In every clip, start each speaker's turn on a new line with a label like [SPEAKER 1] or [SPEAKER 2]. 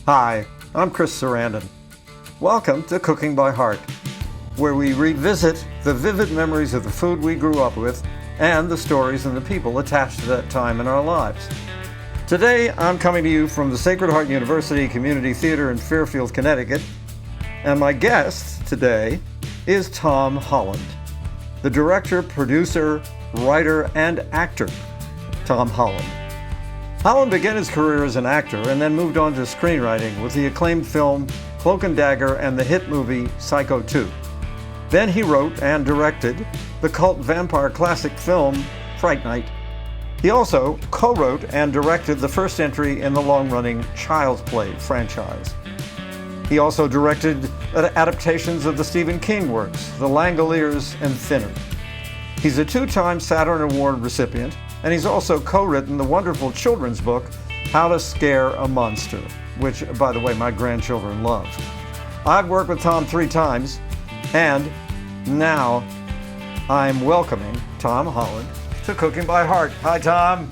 [SPEAKER 1] Hi, I'm Chris Sarandon. Welcome to Cooking by Heart, where we revisit the vivid memories of the food we grew up with and the stories and the people attached to that time in our lives. Today, I'm coming to you from the Sacred Heart University Community Theater in Fairfield, Connecticut, and my guest today is Tom Holland, the director, producer, writer, and actor, Tom Holland. Holland began his career as an actor and then moved on to screenwriting with the acclaimed film Cloak and Dagger and the hit movie Psycho 2. Then he wrote and directed the cult vampire classic film Fright. He also co-wrote and directed the first entry in the long-running Child's Play franchise. He also directed adaptations of the Stephen King works, The Langoliers and Thinner. He's a two-time Saturn Award recipient, and he's also co-written the wonderful children's book, How to Scare a Monster, which, by the way, my grandchildren love. I've worked with Tom 3 times, and now I'm welcoming Tom Holland to Cooking by Heart. Hi, Tom.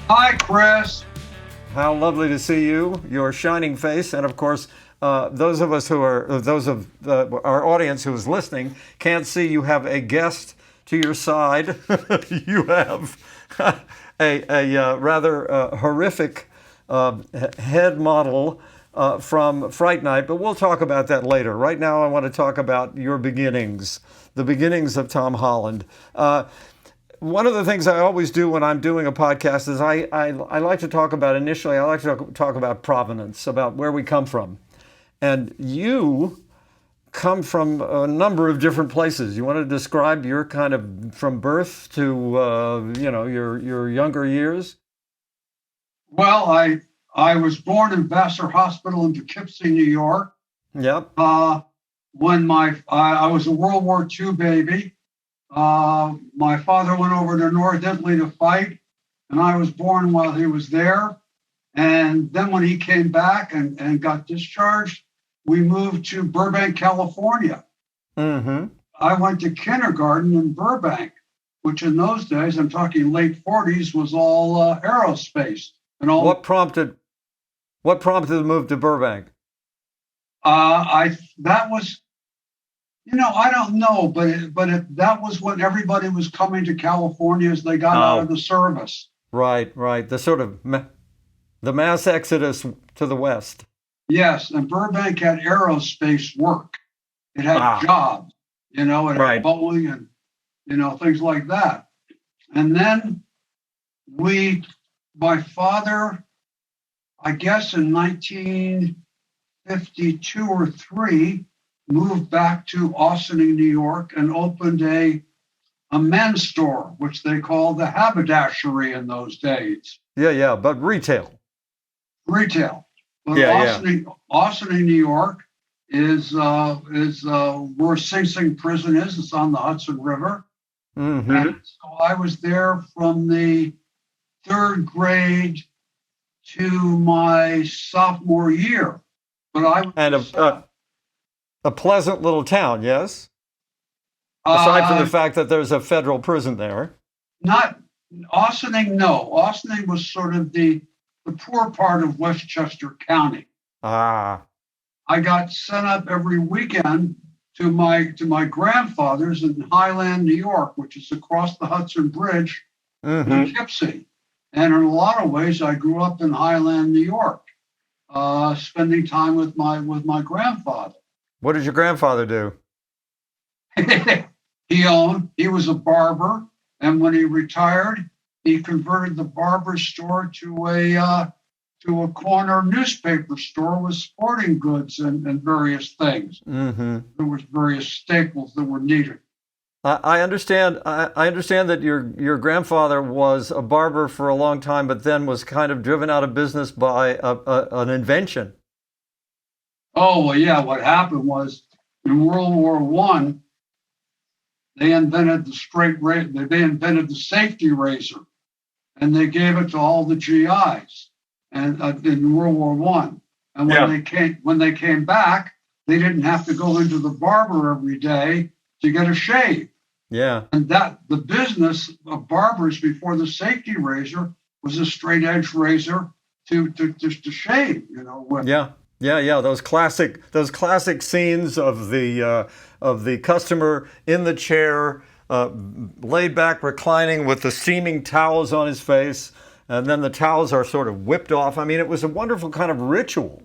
[SPEAKER 2] Hi, Chris.
[SPEAKER 1] How lovely to see you, your shining face, and of course, those of our audience who is listening can't see you have a guest to your side. You have a rather horrific head model from Fright Night, but we'll talk about that later. Right now, I want to talk about your beginnings, the beginnings of Tom Holland. One of the things I always do when I'm doing a podcast is I like to talk about, initially, I like to talk about provenance, about where we come from. And you come from a number of different places. You want to describe your kind of from birth to your younger years?
[SPEAKER 2] Well, I was born in Vassar Hospital in Poughkeepsie, New York.
[SPEAKER 1] Yep.
[SPEAKER 2] When I was a World War II baby. My father went over to North Italy to fight, and I was born while he was there. And then when he came back and got discharged, we moved to Burbank, California. Mm-hmm. I went to kindergarten in Burbank, which in those days, I'm talking late 40s, was all aerospace. And all.
[SPEAKER 1] What prompted the move to Burbank?
[SPEAKER 2] That was, I don't know, but that was when everybody was coming to California as they got out of the service.
[SPEAKER 1] Right. The sort of the mass exodus to the west.
[SPEAKER 2] Yes, and Burbank had aerospace work. It had jobs, it had Boeing and, things like that. And then my father, I guess in 1952 or 3, moved back to Austining, New York, and opened a men's store, which they called the haberdashery in those days.
[SPEAKER 1] Yeah, but retail. But Austining, New York is where Sing Sing prison is. It's on the Hudson River. Mm-hmm. And so I was there from the 3rd grade to my sophomore year. But a pleasant little town, yes? Aside from the fact that there's a federal prison there.
[SPEAKER 2] Not Austining, no. Austining was sort of the poor part of Westchester County. I got sent up every weekend to my grandfather's in Highland, New York, which is across the Hudson Bridge in Poughkeepsie. And in a lot of ways, I grew up in Highland, New York, spending time with my grandfather.
[SPEAKER 1] What did your grandfather do?
[SPEAKER 2] He was a barber, and when he retired, he converted the barber store to a corner newspaper store with sporting goods and various things. Mm-hmm. There was various staples that were needed.
[SPEAKER 1] I understand. I understand that your grandfather was a barber for a long time, but then was kind of driven out of business by an invention.
[SPEAKER 2] Oh well, yeah. What happened was in World War I, they invented They invented the safety razor. And they gave it to all the GIs, and in World War I. And when they came back, they didn't have to go into the barber every day to get a shave.
[SPEAKER 1] Yeah.
[SPEAKER 2] And that the business of barbers before the safety razor was a straight edge razor to shave, with.
[SPEAKER 1] Yeah. Yeah. Those classic scenes of the customer in the chair, laid back, reclining with the steaming towels on his face, and then the towels are sort of whipped off. I mean, it was a wonderful kind of ritual.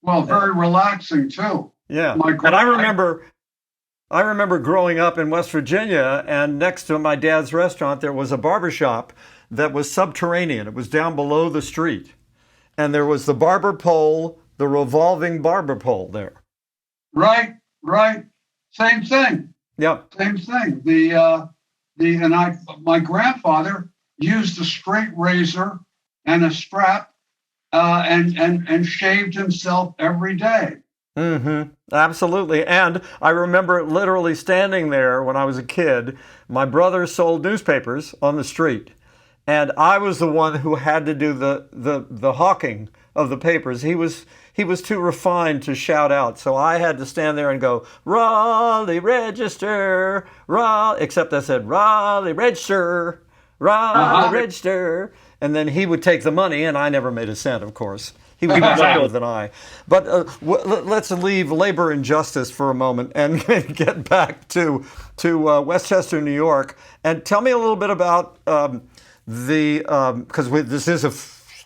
[SPEAKER 2] Well, very relaxing too.
[SPEAKER 1] Yeah,
[SPEAKER 2] My
[SPEAKER 1] and I
[SPEAKER 2] gra- I,
[SPEAKER 1] remember I remember growing up in West Virginia, and next to my dad's restaurant, there was a barber shop that was subterranean. It was down below the street. And there was the barber pole, the revolving barber pole there.
[SPEAKER 2] right, right. Same thing.
[SPEAKER 1] Yep.
[SPEAKER 2] Same thing. My grandfather used a straight razor and a strap, and shaved himself every day.
[SPEAKER 1] Mm-hmm. Absolutely. And I remember literally standing there when I was a kid. My brother sold newspapers on the street, and I was the one who had to do the hawking of the papers. He was too refined to shout out, so I had to stand there and go, Raleigh Register, Raleigh, except I said, Raleigh Register, Raleigh Register, and then he would take the money, and I never made a cent, of course. He was better than I. But let's leave labor and justice for a moment and get back to Westchester, New York, and tell me a little bit about because this is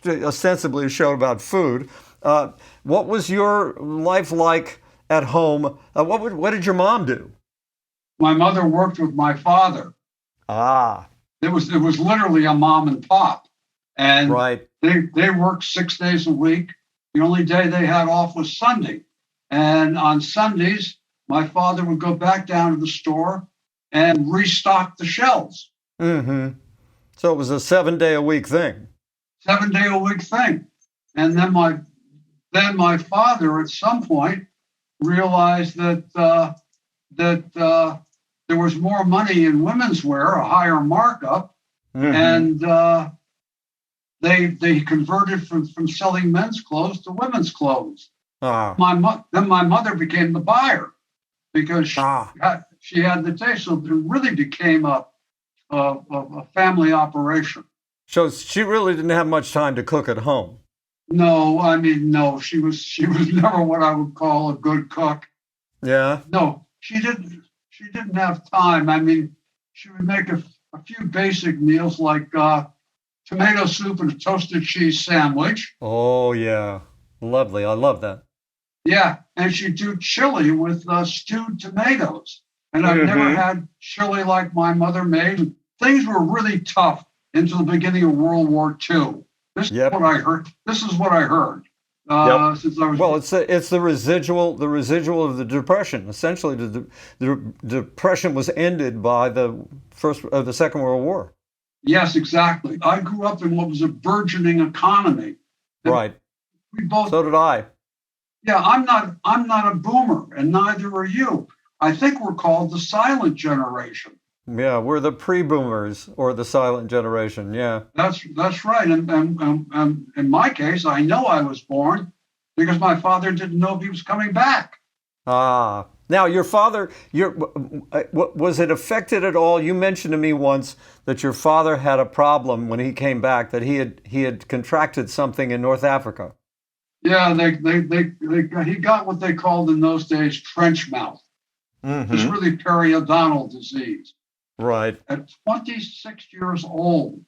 [SPEAKER 1] ostensibly a show about food. What was your life like at home? What did your mom do?
[SPEAKER 2] My mother worked with my father.
[SPEAKER 1] Ah,
[SPEAKER 2] It was literally a mom and pop, and
[SPEAKER 1] right.
[SPEAKER 2] they worked 6 days a week. The only day they had off was Sunday, and on Sundays my father would go back down to the store and restock the shelves.
[SPEAKER 1] Mm-hmm. So it was a 7-day-a-week thing.
[SPEAKER 2] 7 day a week thing, and then my father at some point realized that there was more money in women's wear, a higher markup,
[SPEAKER 1] Mm-hmm.
[SPEAKER 2] and they converted from selling men's clothes to women's clothes.
[SPEAKER 1] Ah,
[SPEAKER 2] Then my mother became the buyer because
[SPEAKER 1] ah.
[SPEAKER 2] she had the taste. So it really became a family operation.
[SPEAKER 1] So she really didn't have much time to cook at home.
[SPEAKER 2] No, I mean no. She was never what I would call a good cook.
[SPEAKER 1] Yeah.
[SPEAKER 2] No, she didn't. She didn't have time. I mean, she would make a few basic meals like tomato soup and a toasted cheese sandwich.
[SPEAKER 1] Oh, yeah. Lovely. I love that.
[SPEAKER 2] Yeah, and she'd do chili with stewed tomatoes. And I've never
[SPEAKER 1] Mm-hmm.
[SPEAKER 2] had chili like my mother made. Things were really tough into the beginning of World War II. This is
[SPEAKER 1] Yep.
[SPEAKER 2] what I heard. This is what I heard
[SPEAKER 1] Yep.
[SPEAKER 2] since I was.
[SPEAKER 1] Well, it's the residual of the Depression. Essentially, the Depression was ended by the Second World War.
[SPEAKER 2] Yes, exactly. I grew up in what was a burgeoning economy. And
[SPEAKER 1] Right.
[SPEAKER 2] we both.
[SPEAKER 1] So did I.
[SPEAKER 2] Yeah, I'm not a boomer, and neither are you. I think we're called the silent generation.
[SPEAKER 1] Yeah, we're the pre-boomers or the silent generation. Yeah.
[SPEAKER 2] That's right. And in my case, I know I was born because my father didn't know if he was coming back.
[SPEAKER 1] Ah. Now, your father, was it affected at all? You mentioned to me once that your father had a problem when he came back, that he had contracted something in North Africa.
[SPEAKER 2] Yeah, he got what they called in those days trench mouth. It's
[SPEAKER 1] Mm-hmm.
[SPEAKER 2] really periodontal disease.
[SPEAKER 1] Right.
[SPEAKER 2] At 26 years old,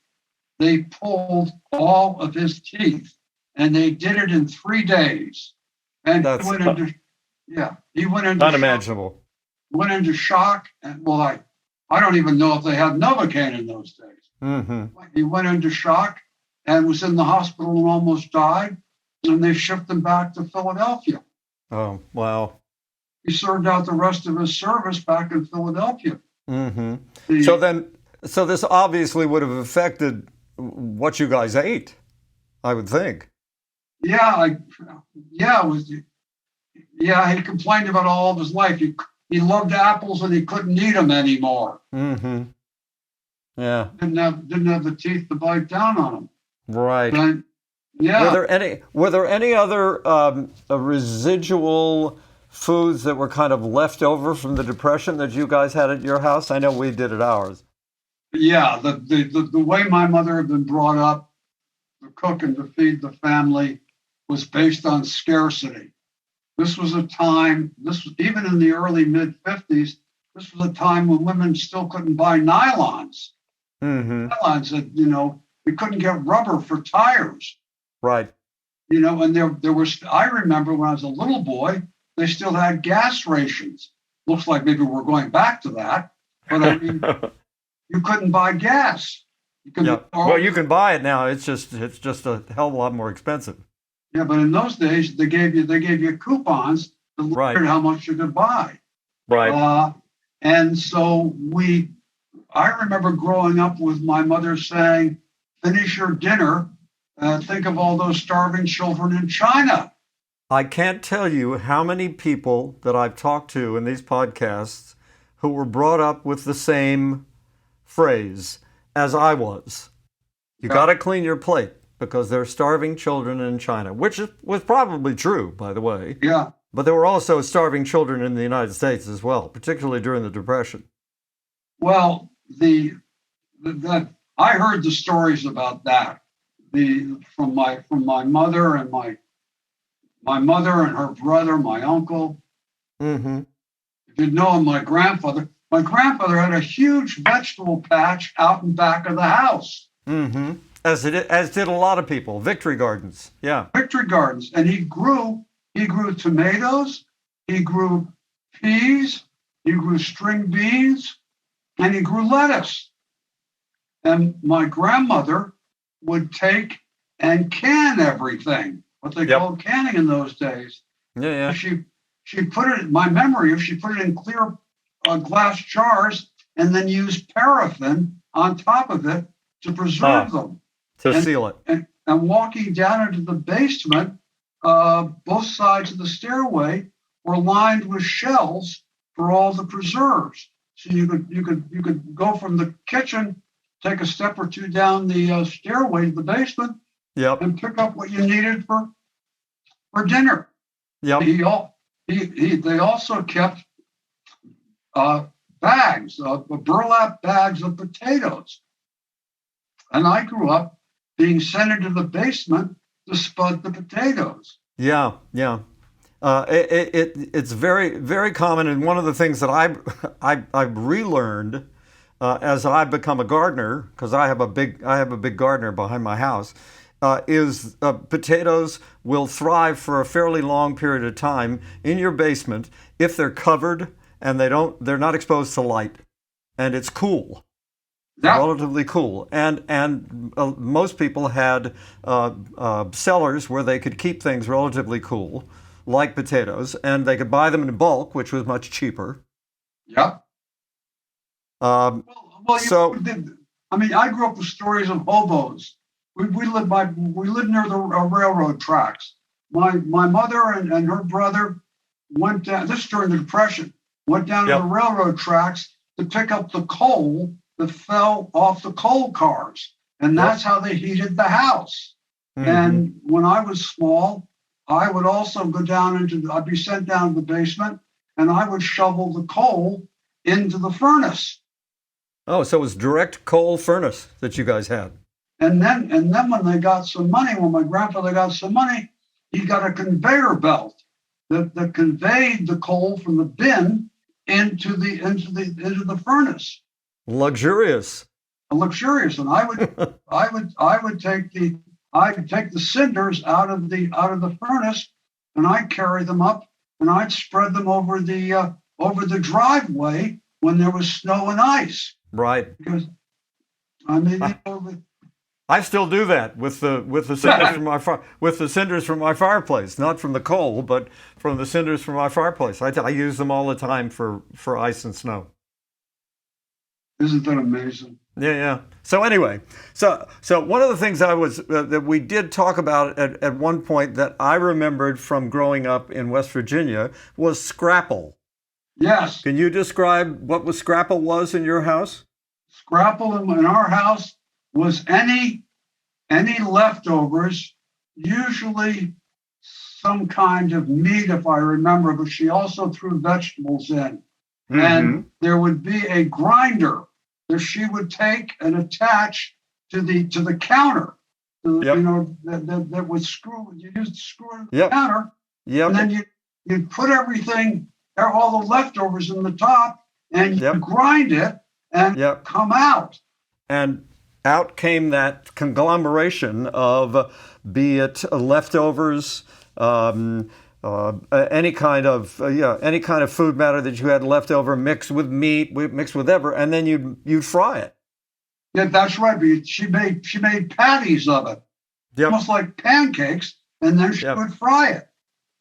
[SPEAKER 2] they pulled all of his teeth, and they did it in 3 days. And
[SPEAKER 1] That's
[SPEAKER 2] he went into
[SPEAKER 1] unimaginable.
[SPEAKER 2] went into shock, and well, I don't even know if they had Novocaine in those days.
[SPEAKER 1] Mm-hmm.
[SPEAKER 2] He went into shock and was in the hospital and almost died, and they shipped him back to Philadelphia.
[SPEAKER 1] Oh, wow.
[SPEAKER 2] He served out the rest of his service back in Philadelphia.
[SPEAKER 1] Mm-hmm.
[SPEAKER 2] The-
[SPEAKER 1] So this obviously would have affected what you guys ate, I would think.
[SPEAKER 2] yeah, it was. Yeah, he complained about all of his life. He loved apples and he couldn't eat them anymore.
[SPEAKER 1] Mm-hmm. Yeah.
[SPEAKER 2] Didn't have the teeth to bite down on them.
[SPEAKER 1] Right.
[SPEAKER 2] But, yeah.
[SPEAKER 1] Were there any other residual foods that were kind of left over from the Depression that you guys had at your house? I know we did at ours.
[SPEAKER 2] Yeah, the way my mother had been brought up to cook and to feed the family, was based on scarcity. This was a time, this was even in the early mid-50s, this was a time when women still couldn't buy nylons.
[SPEAKER 1] Mm-hmm.
[SPEAKER 2] Nylons that, we couldn't get rubber for tires.
[SPEAKER 1] Right.
[SPEAKER 2] And there was, I remember when I was a little boy, they still had gas rations. Looks like maybe we're going back to that. But I mean, you couldn't buy gas.
[SPEAKER 1] Well, you can buy it now. It's just a hell of a lot more expensive.
[SPEAKER 2] Yeah, but in those days, they gave you coupons to learn how much you could buy.
[SPEAKER 1] Right.
[SPEAKER 2] And so I remember growing up with my mother saying, "Finish your dinner. Think of all those starving children in China."
[SPEAKER 1] I can't tell you how many people that I've talked to in these podcasts who were brought up with the same phrase as I was. You got to clean your plate because there are starving children in China, which was probably true, by the way.
[SPEAKER 2] Yeah.
[SPEAKER 1] But there were also starving children in the United States as well, particularly during the Depression.
[SPEAKER 2] Well, I heard the stories about that. From my mother and my mother and her brother, my uncle.
[SPEAKER 1] Mm-hmm.
[SPEAKER 2] If you'd known my grandfather had a huge vegetable patch out in back of the house.
[SPEAKER 1] Mm-hmm. As did a lot of people. Victory gardens. Yeah.
[SPEAKER 2] Victory gardens. And he grew tomatoes, he grew peas, he grew string beans, and he grew lettuce. And my grandmother would take and can everything, what they called canning in those days.
[SPEAKER 1] Yeah.
[SPEAKER 2] She put it, my memory of, she put it in clear glass jars and then used paraffin on top of it to preserve them.
[SPEAKER 1] To seal it.
[SPEAKER 2] And walking down into the basement, both sides of the stairway were lined with shelves for all the preserves. So you could go from the kitchen, take a step or two down the stairway to the basement, and pick up what you needed for dinner.
[SPEAKER 1] Yep.
[SPEAKER 2] They also kept bags, burlap bags of potatoes. And I grew up being sent into the basement to spud the potatoes.
[SPEAKER 1] Yeah. It's very, very common, and one of the things that I've relearned as I've become a gardener, because I have a big gardener behind my house, is potatoes will thrive for a fairly long period of time in your basement if they're covered and they're not exposed to light, and it's cool. Relatively cool, and most people had cellars where they could keep things relatively cool, like potatoes, and they could buy them in bulk, which was much cheaper.
[SPEAKER 2] Yep. I grew up with stories of hobos. We lived near the railroad tracks. My mother and her brother went down. This is during the Depression. Went down to the railroad tracks to pick up the coal that fell off the coal cars. And that's how they heated the house. Mm-hmm. And when I was small, I would also go down I'd be sent down to the basement and I would shovel the coal into the furnace.
[SPEAKER 1] Oh, so it was direct coal furnace that you guys had.
[SPEAKER 2] And then when they got some money, when my grandfather got some money, he got a conveyor belt that conveyed the coal from the bin into the furnace.
[SPEAKER 1] Luxurious.
[SPEAKER 2] And I would take the cinders out of the furnace, and I'd carry them up, and I'd spread them over the driveway when there was snow and ice.
[SPEAKER 1] Right.
[SPEAKER 2] Because
[SPEAKER 1] I still do that with the cinders from my fireplace, not from the coal, but from the cinders from my fireplace. I use them all the time for ice and snow.
[SPEAKER 2] Isn't that amazing?
[SPEAKER 1] Yeah. So anyway, so one of the things that we did talk about at one point that I remembered from growing up in West Virginia was scrapple.
[SPEAKER 2] Yes.
[SPEAKER 1] Can you describe what scrapple was in your house?
[SPEAKER 2] Scrapple in our house was any leftovers, usually some kind of meat, if I remember, but she also threw vegetables in. Mm-hmm. And there would be a grinder that she would take and attach to the counter.
[SPEAKER 1] Yep.
[SPEAKER 2] you know, that would screw. You used to screw in the
[SPEAKER 1] Yep.
[SPEAKER 2] counter,
[SPEAKER 1] Yep.
[SPEAKER 2] and then you put everything, all the leftovers in the top, and you
[SPEAKER 1] Yep.
[SPEAKER 2] grind it and
[SPEAKER 1] Yep.
[SPEAKER 2] come out.
[SPEAKER 1] And out came that conglomeration of, be it leftovers, any kind of food matter that you had left over, mixed with meat, mixed with whatever, and then you'd fry it.
[SPEAKER 2] Yeah, that's right. But she made patties of it,
[SPEAKER 1] Yep.
[SPEAKER 2] almost like pancakes, and then she
[SPEAKER 1] Yep.
[SPEAKER 2] would fry it,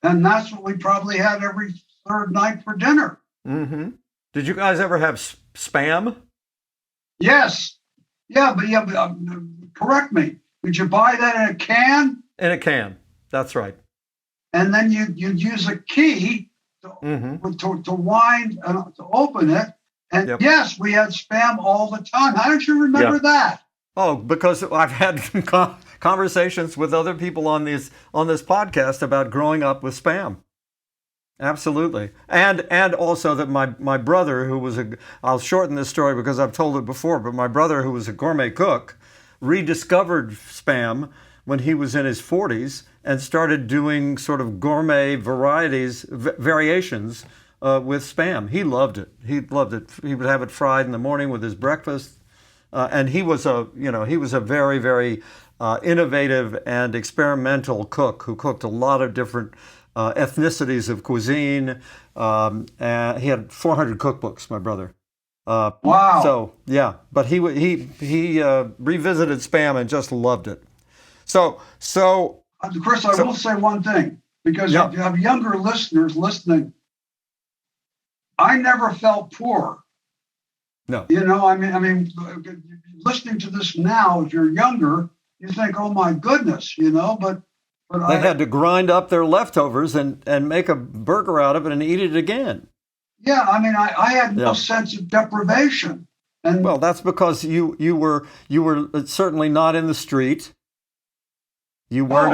[SPEAKER 2] and that's what we probably had every third night for dinner.
[SPEAKER 1] Mm-hmm. Did you guys ever have Spam?
[SPEAKER 2] Yes, but correct me. Did you buy that in a can?
[SPEAKER 1] In a can. That's right.
[SPEAKER 2] And then you'd use a key to wind and to open it. And
[SPEAKER 1] Yep.
[SPEAKER 2] yes, we had Spam all the time. How did you remember that?
[SPEAKER 1] Oh, because I've had conversations with other people on this podcast about growing up with Spam. Absolutely. And also that my brother, who was I'll shorten this story because I've told it before, but my brother, who was a gourmet cook, rediscovered Spam when he was in his 40s and started doing sort of gourmet variations with Spam. He loved it. He would have it fried in the morning with his breakfast. And he was a very, very innovative and experimental cook who cooked a lot of different ethnicities of cuisine. And he had 400 cookbooks, my brother.
[SPEAKER 2] Wow.
[SPEAKER 1] So yeah, but he revisited Spam and just loved it. So
[SPEAKER 2] Chris, I will say one thing, because if you have younger listeners listening, I never felt poor.
[SPEAKER 1] No.
[SPEAKER 2] You know, I mean, listening to this now, if you're younger, you think, oh my goodness, you know, but
[SPEAKER 1] they had to grind up their leftovers and make a burger out of it and eat it again.
[SPEAKER 2] Yeah, I mean, I had no sense of deprivation. And
[SPEAKER 1] well, that's because you were certainly not in the street. You weren't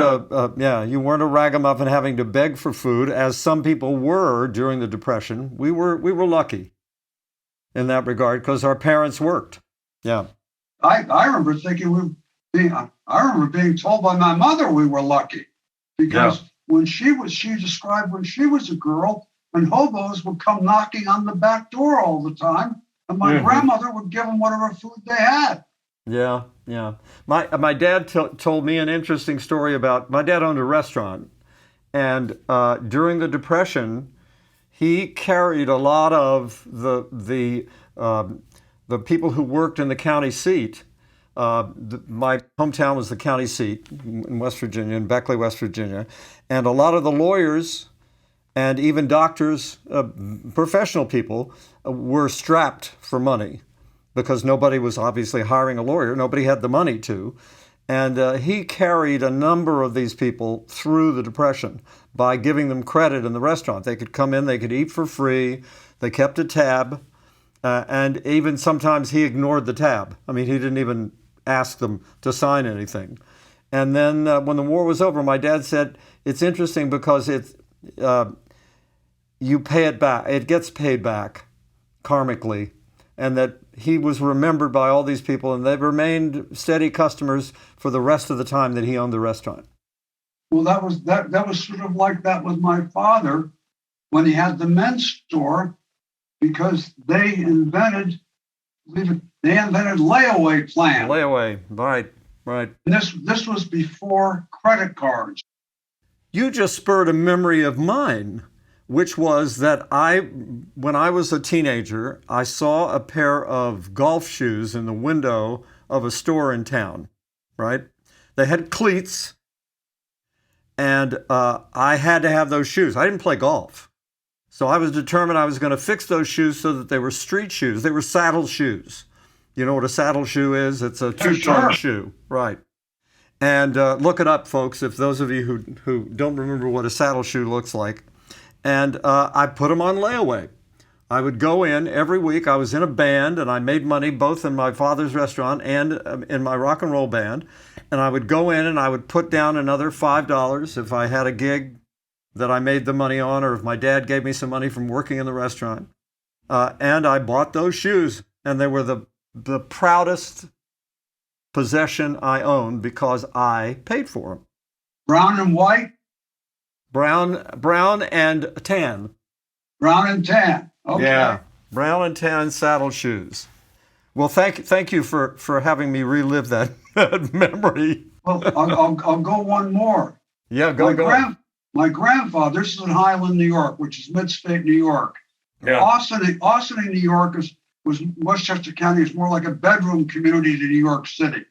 [SPEAKER 1] you weren't a ragamuffin having to beg for food, as some people were during the Depression. We were lucky in that regard because our parents worked. Yeah.
[SPEAKER 2] I remember thinking I remember being told by my mother we were lucky, because when she described when she was a girl, and hobos would come knocking on the back door all the time, and my grandmother would give them whatever food they had.
[SPEAKER 1] Yeah. My dad told me an interesting story about, my dad owned a restaurant, and during the Depression, he carried a lot of the people who worked in the county seat. My hometown was the county seat in West Virginia, in Beckley, West Virginia, and a lot of the lawyers and even doctors, professional people, were strapped for money because nobody was obviously hiring a lawyer. Nobody had the money to. And he carried a number of these people through the Depression by giving them credit in the restaurant. They could come in, they could eat for free, they kept a tab, and even sometimes he ignored the tab. I mean, he didn't even ask them to sign anything. And then when the war was over, my dad said, it's interesting because you pay it back, it gets paid back karmically, and that he was remembered by all these people, and they've remained steady customers for the rest of the time that he owned the restaurant.
[SPEAKER 2] Well, that was sort of like that with my father when he had the men's store, because they invented layaway plan.
[SPEAKER 1] Layaway, right.
[SPEAKER 2] And this was before credit cards.
[SPEAKER 1] You just spurred a memory of mine, which was that when I was a teenager, I saw a pair of golf shoes in the window of a store in town, right? They had cleats, and I had to have those shoes. I didn't play golf. So I was determined I was going to fix those shoes so that they were street shoes. They were saddle shoes. You know what a saddle shoe is? It's a two-tone shoe, right? And look it up, folks, if those of you who don't remember what a saddle shoe looks like. And I put them on layaway. I would go in every week. I was in a band, and I made money both in my father's restaurant and in my rock and roll band. And I would go in and I would put down another $5 if I had a gig that I made the money on, or if my dad gave me some money from working in the restaurant. And I bought those shoes, and they were the proudest possession I own because I paid for them.
[SPEAKER 2] Brown and white?
[SPEAKER 1] Brown and tan.
[SPEAKER 2] Brown and tan. Okay.
[SPEAKER 1] Yeah, brown and tan saddle shoes. Well, thank you for having me relive that memory.
[SPEAKER 2] Well, I'll go one more.
[SPEAKER 1] Yeah, go.
[SPEAKER 2] My grandfather, this is in Highland, New York, which is mid-state New York.
[SPEAKER 1] Yeah.
[SPEAKER 2] Austin, New York was Westchester County is more like a bedroom community to New York City.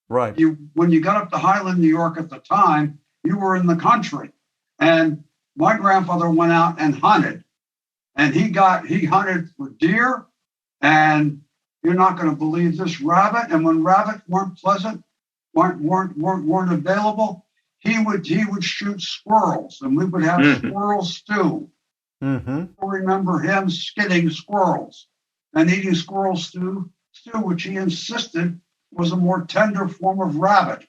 [SPEAKER 1] Right.
[SPEAKER 2] When you got up to Highland, New York at the time, you were in the country. And my grandfather went out and hunted. And he hunted for deer, and you're not going to believe this, rabbit. And when rabbit weren't available, he would shoot squirrels, and we would have squirrel stew.
[SPEAKER 1] Mm-hmm.
[SPEAKER 2] I remember him skinning squirrels and eating squirrel stew, which he insisted was a more tender form of rabbit.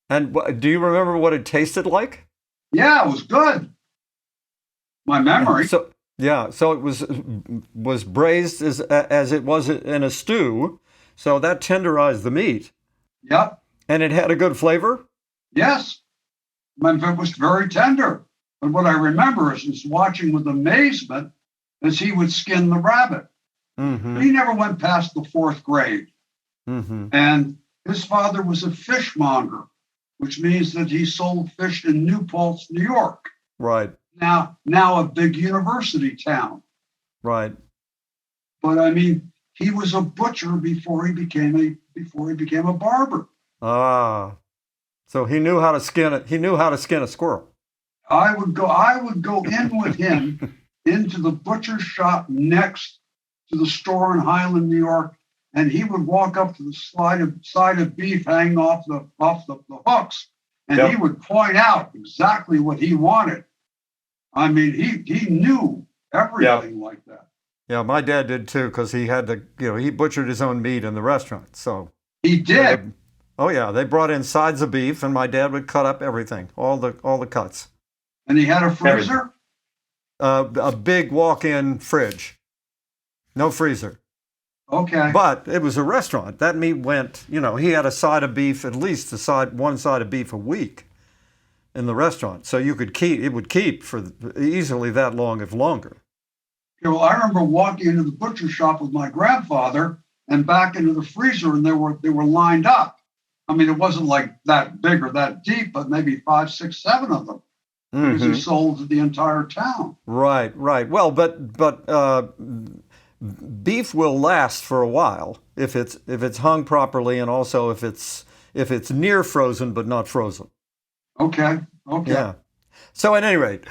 [SPEAKER 1] And do you remember what it tasted like?
[SPEAKER 2] Yeah, it was good. My memory.
[SPEAKER 1] So it was braised as it was in a stew, so that tenderized the meat.
[SPEAKER 2] Yep.
[SPEAKER 1] And it had a good flavor?
[SPEAKER 2] Yes. It was very tender. But what I remember is watching with amazement as he would skin the rabbit.
[SPEAKER 1] Mm-hmm.
[SPEAKER 2] He never went past the 4th grade.
[SPEAKER 1] Mm-hmm.
[SPEAKER 2] And his father was a fishmonger, which means that he sold fish in New Paltz, New York.
[SPEAKER 1] Right.
[SPEAKER 2] Now a big university town.
[SPEAKER 1] Right.
[SPEAKER 2] But I mean, he was a butcher before he became a barber.
[SPEAKER 1] Ah. So he knew how to skin it. He knew how to skin a squirrel.
[SPEAKER 2] I would go in with him into the butcher shop next to the store in Highland, New York, and he would walk up to the side of beef hanging off the hooks, and
[SPEAKER 1] Yep.
[SPEAKER 2] he would point out exactly what he wanted. I mean, he knew everything like that.
[SPEAKER 1] Yeah, my dad did too, because he had to, he butchered his own meat in the restaurant. So
[SPEAKER 2] He did.
[SPEAKER 1] They brought in sides of beef, and my dad would cut up everything, all the cuts.
[SPEAKER 2] And he had a freezer?
[SPEAKER 1] A big walk-in fridge. No freezer.
[SPEAKER 2] Okay.
[SPEAKER 1] But it was a restaurant. That meat went, he had a side of beef, at least one side of beef a week in the restaurant. So it would keep for easily that long, if longer.
[SPEAKER 2] Well, I remember walking into the butcher shop with my grandfather and back into the freezer, and they were lined up. I mean, it wasn't like that big or that deep, but maybe 5, 6, 7 of them. Because he sold to the entire town. Right.
[SPEAKER 1] Well, but beef will last for a while if it's hung properly, and also if it's near frozen but not frozen.
[SPEAKER 2] Okay.
[SPEAKER 1] Yeah. So at any rate,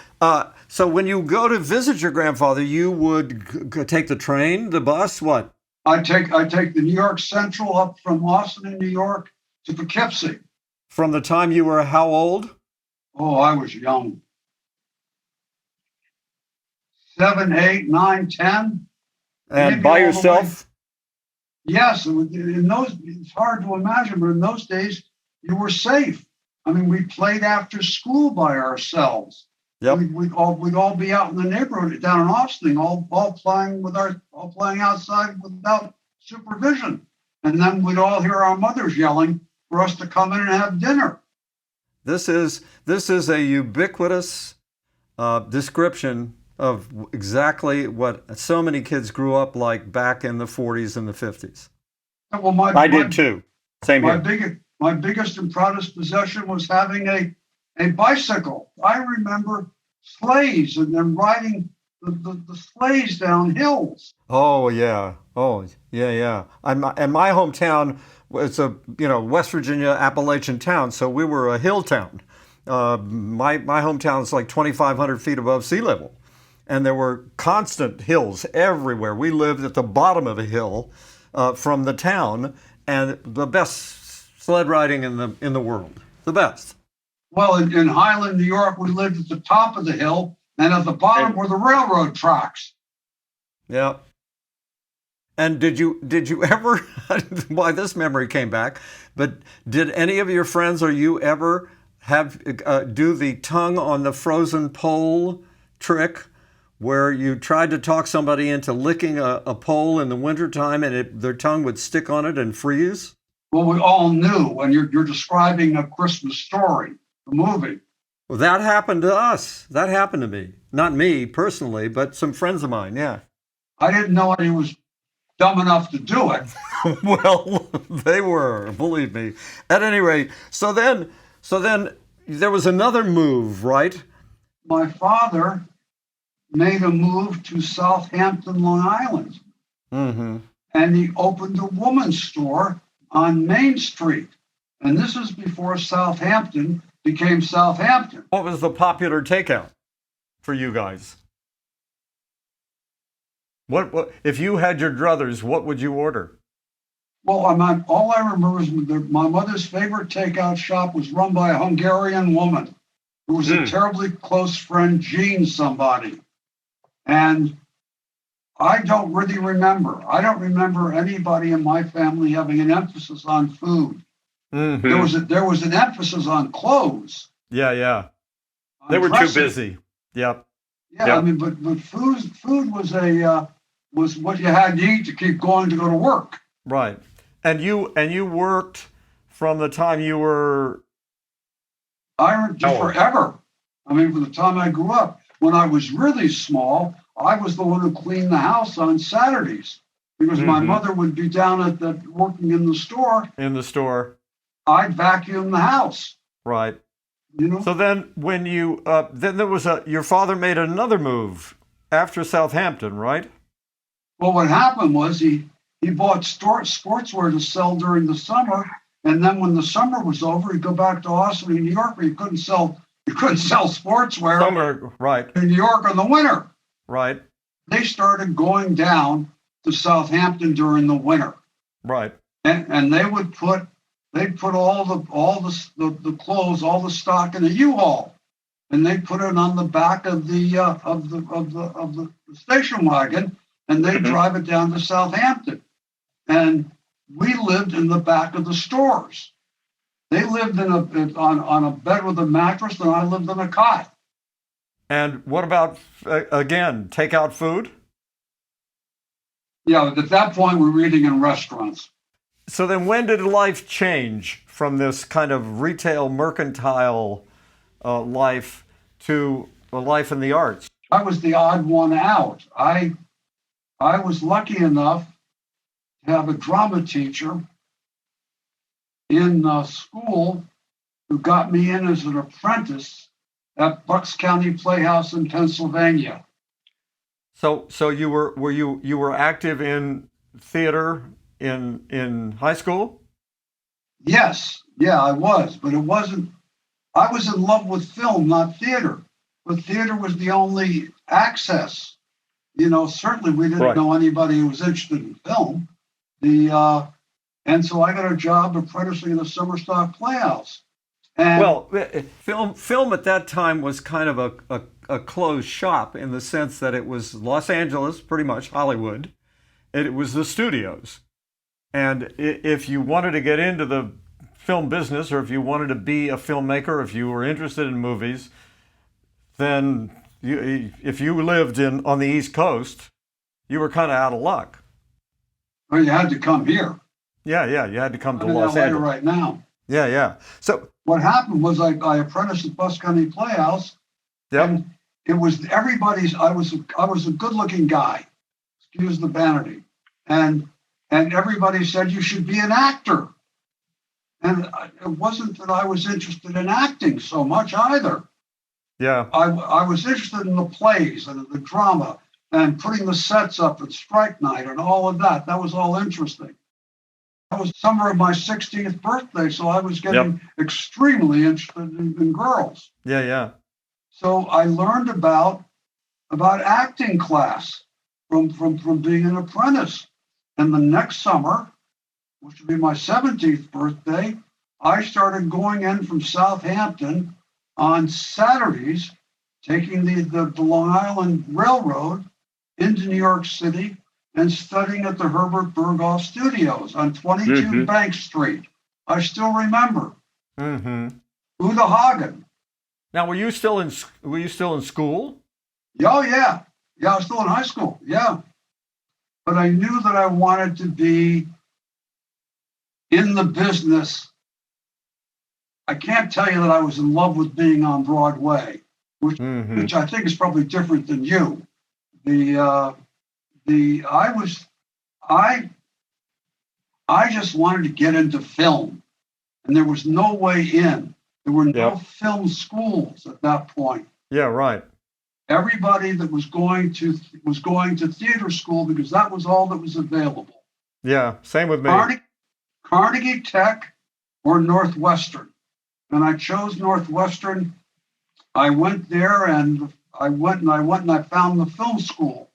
[SPEAKER 1] so when you go to visit your grandfather, you would take the train, the bus, what?
[SPEAKER 2] I take the New York Central up from Austin, New York, to Poughkeepsie.
[SPEAKER 1] From the time you were how old?
[SPEAKER 2] Oh, I was young. 7, 8, 9, 10.
[SPEAKER 1] And by yourself?
[SPEAKER 2] Yes. It's hard to imagine, but in those days, you were safe. I mean, we played after school by ourselves.
[SPEAKER 1] Yep.
[SPEAKER 2] We'd all be out in the neighborhood down in Austin, all playing outside without supervision. And then we'd all hear our mothers yelling for us to come in and have dinner.
[SPEAKER 1] This is a ubiquitous description of exactly what so many kids grew up like back in the 40s and the 50s.
[SPEAKER 2] Well,
[SPEAKER 1] I did too. Same here.
[SPEAKER 2] My biggest and proudest possession was having a bicycle. I remember sleighs and then riding the sleighs down hills.
[SPEAKER 1] Oh yeah. And my hometown was a West Virginia Appalachian town, so we were a hill town. My hometown is like 2,500 feet above sea level, and there were constant hills everywhere. We lived at the bottom of a hill from the town, and the best sled riding in the world, the best.
[SPEAKER 2] Well, in Highland, New York, we lived at the top of the hill, and at the bottom were the railroad tracks.
[SPEAKER 1] Yeah. And did you ever, why this memory came back, but did any of your friends or you ever have do the tongue on the frozen pole trick, where you tried to talk somebody into licking a pole in the wintertime and their tongue would stick on it and freeze?
[SPEAKER 2] Well, we all knew when you're describing A Christmas Story, the movie.
[SPEAKER 1] Well, that happened to us. That happened to me. Not me personally, but some friends of mine, yeah.
[SPEAKER 2] I didn't know he was dumb enough to do it.
[SPEAKER 1] Well, they were, believe me. At any rate, so then there was another move, right?
[SPEAKER 2] My father made a move to Southampton, Long Island,
[SPEAKER 1] Mm-hmm.
[SPEAKER 2] and he opened a woman's store on Main Street. And this is before Southampton became Southampton.
[SPEAKER 1] What was the popular takeout for you guys? What if you had your druthers, what would you order?
[SPEAKER 2] Well, all I remember is my mother's favorite takeout shop was run by a Hungarian woman who was a terribly close friend, Jean somebody. And I don't really remember. I don't remember anybody in my family having an emphasis on food.
[SPEAKER 1] Mm-hmm.
[SPEAKER 2] There was an emphasis on clothes.
[SPEAKER 1] Yeah. They were
[SPEAKER 2] dressing.
[SPEAKER 1] too busy. Yep.
[SPEAKER 2] Yeah,
[SPEAKER 1] Yep.
[SPEAKER 2] I mean, but food was what you had to eat to keep going to go to work.
[SPEAKER 1] Right. And you worked from the time you were
[SPEAKER 2] Forever. I mean, from the time I grew up. When I was really small, I was the one who cleaned the house on Saturdays because my mother would be down working in the store.
[SPEAKER 1] In the store.
[SPEAKER 2] I'd vacuum the house.
[SPEAKER 1] Right.
[SPEAKER 2] You know.
[SPEAKER 1] So then when you then there was your father made another move after Southampton, right?
[SPEAKER 2] Well, what happened was he bought sportswear to sell during the summer, and then when the summer was over, he'd go back to Austin, New York, where you couldn't sell sportswear.
[SPEAKER 1] Summer, right?
[SPEAKER 2] In New York in the winter.
[SPEAKER 1] Right.
[SPEAKER 2] They started going down to Southampton during the winter.
[SPEAKER 1] Right.
[SPEAKER 2] And they'd put all the clothes, all the stock in a U-Haul, and they put it on the back of the station wagon, and they drive it down to Southampton. And we lived in the back of the stores. They lived on a bed with a mattress, and I lived in a cot.
[SPEAKER 1] And what about again, takeout food?
[SPEAKER 2] Yeah, at that point we were eating in restaurants.
[SPEAKER 1] So then when did life change from this kind of retail mercantile life to a life in the arts?
[SPEAKER 2] I was the odd one out. I was lucky enough to have a drama teacher in school who got me in as an apprentice at Bucks County Playhouse in Pennsylvania.
[SPEAKER 1] So you were active in theater in high school?
[SPEAKER 2] Yes, yeah, I was, but it wasn't. I was in love with film, not theater. But theater was the only access. Certainly we didn't know anybody who was interested in film. And so I got a job apprenticing in the Summerstock Playhouse. And
[SPEAKER 1] film at that time was kind of a closed shop in the sense that it was Los Angeles, pretty much Hollywood. It was the studios. And if you wanted to get into the film business, or if you wanted to be a filmmaker, if you were interested in movies, then if you lived on the East Coast, you were kind of out of luck.
[SPEAKER 2] Well, you had to come here.
[SPEAKER 1] Yeah, you had to come to
[SPEAKER 2] I'm
[SPEAKER 1] Los
[SPEAKER 2] in LA
[SPEAKER 1] Angeles
[SPEAKER 2] right now.
[SPEAKER 1] Yeah. So
[SPEAKER 2] what happened was I apprenticed at Bucks County Playhouse.
[SPEAKER 1] Yep.
[SPEAKER 2] And it was everybody's. I was a good-looking guy. Excuse the vanity. And everybody said you should be an actor. And it wasn't that I was interested in acting so much either.
[SPEAKER 1] Yeah.
[SPEAKER 2] I was interested in the plays and the drama and putting the sets up at Strike Night and all of that. That was all interesting. That was summer of my 16th birthday, so I was getting extremely interested in girls.
[SPEAKER 1] Yeah.
[SPEAKER 2] So I learned about acting class from being an apprentice. And the next summer, which would be my 17th birthday, I started going in from Southampton on Saturdays, taking the Long Island Railroad into New York City and studying at the Herbert Berghoff Studios on 22 Bank Street. I still remember. Uda Hagen.
[SPEAKER 1] Now, were you still in school?
[SPEAKER 2] Oh, yeah. Yeah, I was still in high school. Yeah. But I knew that I wanted to be in the business, I can't tell you that I was in love with being on Broadway, which I think is probably different than you. I just wanted to get into film, and there was no way in. There were no film schools at that point.
[SPEAKER 1] Yeah, right.
[SPEAKER 2] Everybody that was going to theater school because that was all that was available.
[SPEAKER 1] Yeah, same with me.
[SPEAKER 2] Carnegie Tech or Northwestern. And I chose Northwestern. I went there and I found the film school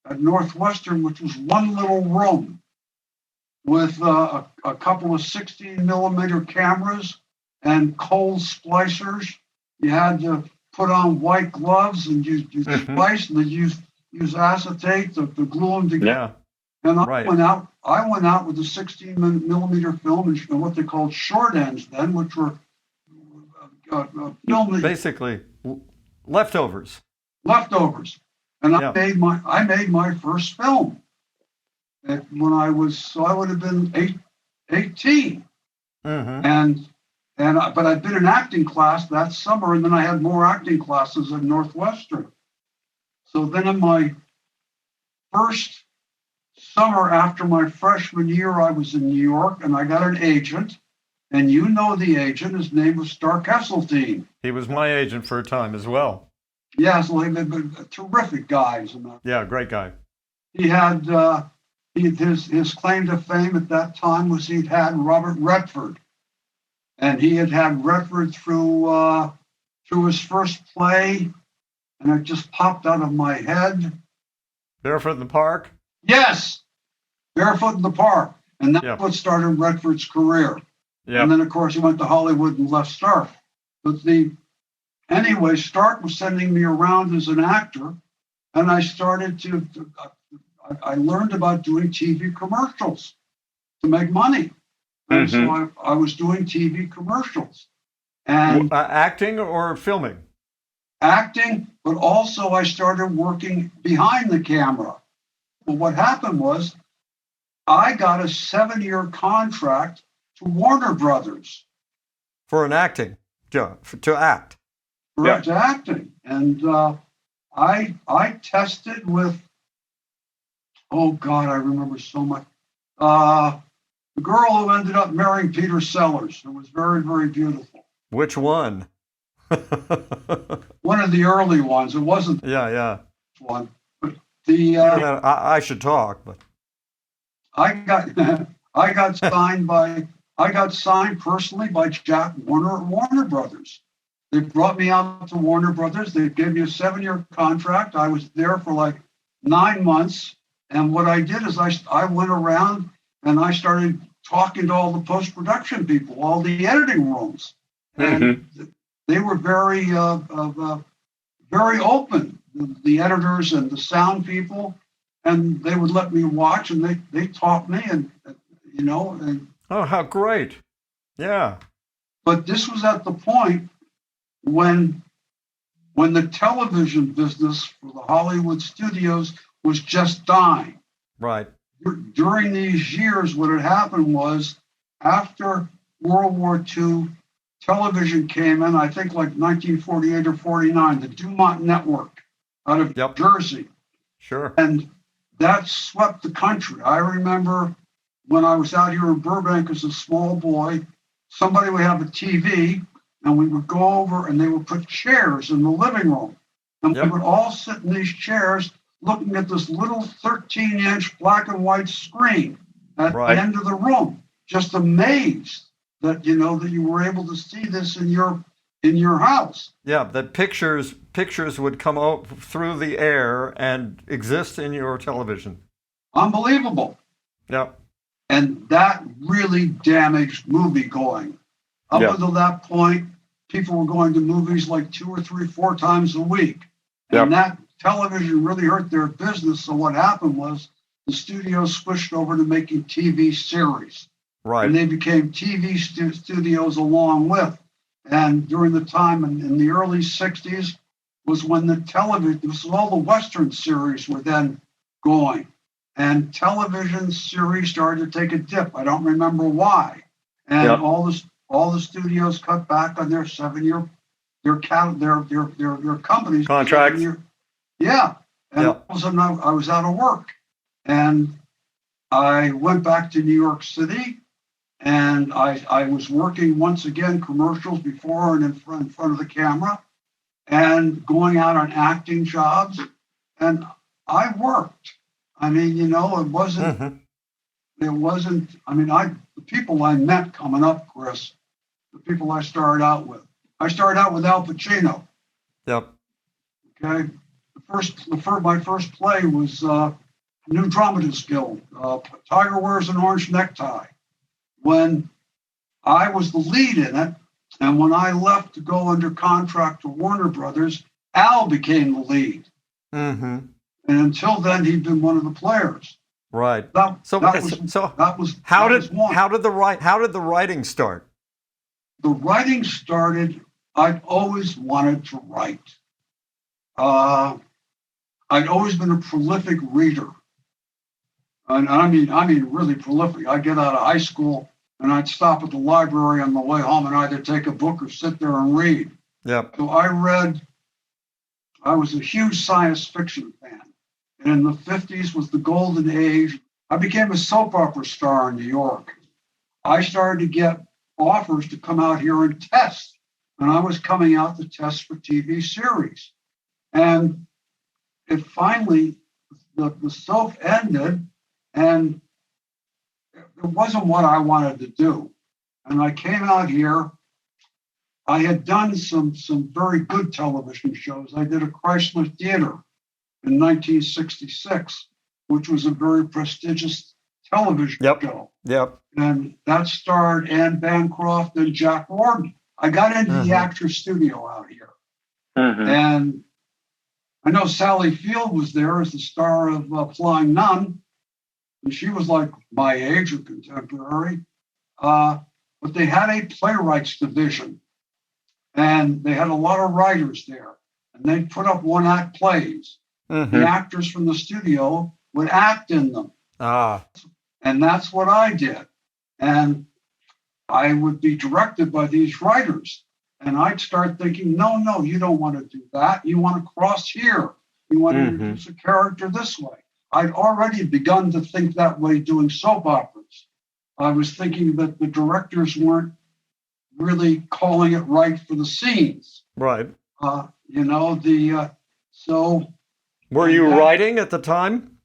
[SPEAKER 2] at Northwestern, which was one little room with a couple of 16 millimeter cameras and cold splicers. You had to put on white gloves and you splice and then use acetate to glue them together. Yeah. And I went out with the 16 millimeter film and what they called short ends then, which were film
[SPEAKER 1] basically leftovers. And I made my first film. When I would have been 18. But I'd been in acting class that summer, and then I had more acting classes at Northwestern. So then in my first summer after my freshman year, I was in New York, and I got an agent. And you know the agent. His name was Stark Hesseltine. He was my agent for a time as well.
[SPEAKER 2] Yes, they've been terrific guys.
[SPEAKER 1] Yeah, great guy.
[SPEAKER 2] He had his claim to fame at that time was he'd had Robert Redford. And he had Redford through his first play, and it just popped out of my head.
[SPEAKER 1] Barefoot in the Park?
[SPEAKER 2] Yes, Barefoot in the Park. And that's what started Redford's career. Yep. And then, of course, he went to Hollywood and left Stark. But anyway, Stark was sending me around as an actor, and I started I learned about doing TV commercials to make money. And so I was doing TV commercials. And
[SPEAKER 1] acting or filming?
[SPEAKER 2] Acting, but also I started working behind the camera. But what happened was I got a 7-year contract to Warner Brothers.
[SPEAKER 1] For an acting, to act.
[SPEAKER 2] For acting. And I tested with, oh God, I remember so much. The girl who ended up marrying Peter Sellers, who was very, very beautiful.
[SPEAKER 1] Which one?
[SPEAKER 2] One of the early ones. It wasn't one. But
[SPEAKER 1] I should talk, but
[SPEAKER 2] I got signed personally by Jack Warner at Warner Brothers. They brought me out to Warner Brothers. They gave me a 7-year contract. I was there for like 9 months. And what I did is I went around and I started talking to all the post-production people, all the editing rooms. And they were very, very open, the editors and the sound people. And they would let me watch, and they taught me, and.
[SPEAKER 1] Oh, how great. Yeah.
[SPEAKER 2] But this was at the point when the television business for the Hollywood studios was just dying.
[SPEAKER 1] Right.
[SPEAKER 2] During these years, what had happened was after World War II, television came in, I think like 1948 or 49, the Dumont Network out of Jersey.
[SPEAKER 1] Sure.
[SPEAKER 2] And that swept the country. I remember when I was out here in Burbank as a small boy, somebody would have a TV and we would go over and they would put chairs in the living room. And we would all sit in these chairs looking at this little 13-inch black and white screen at the end of the room, just amazed that, that you were able to see this in your house.
[SPEAKER 1] Yeah, that pictures would come out through the air and exist in your television.
[SPEAKER 2] Unbelievable.
[SPEAKER 1] Yeah.
[SPEAKER 2] And that really damaged movie going. Up until that point, people were going to movies like 2 or 3, 4 times a week. And that television really hurt their business. So what happened was the studios switched over to making TV series.
[SPEAKER 1] Right.
[SPEAKER 2] And they became TV studios along with. And during the time in the early 60s was when all the Western series were then going. And television series started to take a dip. I don't remember why. and
[SPEAKER 3] Yep.
[SPEAKER 2] all the studios cut back on their 7-year their companies
[SPEAKER 3] Contracts.
[SPEAKER 2] 7-year. Yeah, and
[SPEAKER 3] Yep.
[SPEAKER 2] all of a sudden I was out of work, and I went back to New York City, and I was working once again commercials before and in front of the camera, and going out on acting jobs, and I worked. I mean, it wasn't.
[SPEAKER 3] Mm-hmm.
[SPEAKER 2] It wasn't. I mean, the people I met coming up, Chris, the people I started out with. I started out with Al Pacino.
[SPEAKER 3] Yep.
[SPEAKER 2] Okay, my first play was New Dramatists Guild. Tiger Wears an Orange Necktie. When I was the lead in it, and when I left to go under contract to Warner Brothers, Al became the lead.
[SPEAKER 3] Mm-hmm.
[SPEAKER 2] And until then, he'd been one of the players.
[SPEAKER 3] Right.
[SPEAKER 2] How
[SPEAKER 3] How did the writing start?
[SPEAKER 2] The writing started. I'd always wanted to write. I'd always been a prolific reader, and I mean really prolific. I'd get out of high school and I'd stop at the library on the way home and either take a book or sit there and read.
[SPEAKER 3] Yep.
[SPEAKER 2] So I was a huge science fiction fan. And in the 50s was the golden age. I became a soap opera star in New York. I started to get offers to come out here and test. And I was coming out to test for TV series. And it finally, the soap ended, and it wasn't what I wanted to do. And I came out here. I had done some very good television shows. I did a Chrysler Theater in 1966, which was a very prestigious television show.
[SPEAKER 3] Yep.
[SPEAKER 2] And that starred Anne Bancroft and Jack Warden. I got into the Actors Studio out here.
[SPEAKER 3] Mm-hmm.
[SPEAKER 2] And I know Sally Field was there as the star of Flying Nun. And she was like my age or contemporary. But they had a playwrights division. And they had a lot of writers there. And they put up one-act plays.
[SPEAKER 3] Mm-hmm.
[SPEAKER 2] The actors from the studio would act in them. And that's what I did. And I would be directed by these writers. And I'd start thinking, no, you don't want to do that. You want to cross here. You want to introduce a character this way. I'd already begun to think that way doing soap operas. I was thinking that the directors weren't really calling it right for the scenes.
[SPEAKER 3] Right.
[SPEAKER 2] So.
[SPEAKER 3] Were you writing at the time?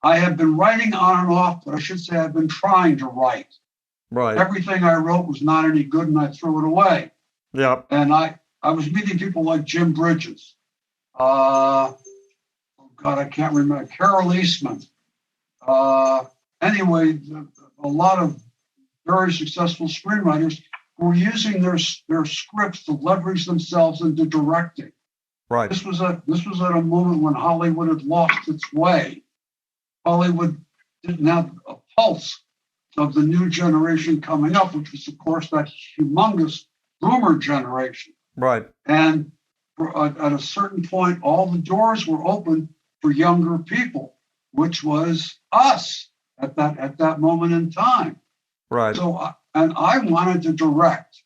[SPEAKER 2] I have been writing on and off, but I should say I've been trying to write.
[SPEAKER 3] Right.
[SPEAKER 2] Everything I wrote was not any good, and I threw it away.
[SPEAKER 3] Yep.
[SPEAKER 2] And I was meeting people like Jim Bridges. I can't remember. Carol Eastman. Anyway, a lot of very successful screenwriters were using their scripts to leverage themselves into directing.
[SPEAKER 3] Right.
[SPEAKER 2] This was at a moment when Hollywood had lost its way. Hollywood didn't have a pulse of the new generation coming up, which was, of course, that humongous boomer generation.
[SPEAKER 3] Right.
[SPEAKER 2] And at a certain point, all the doors were open for younger people, which was us at that moment in time.
[SPEAKER 3] Right.
[SPEAKER 2] So, and I wanted to direct.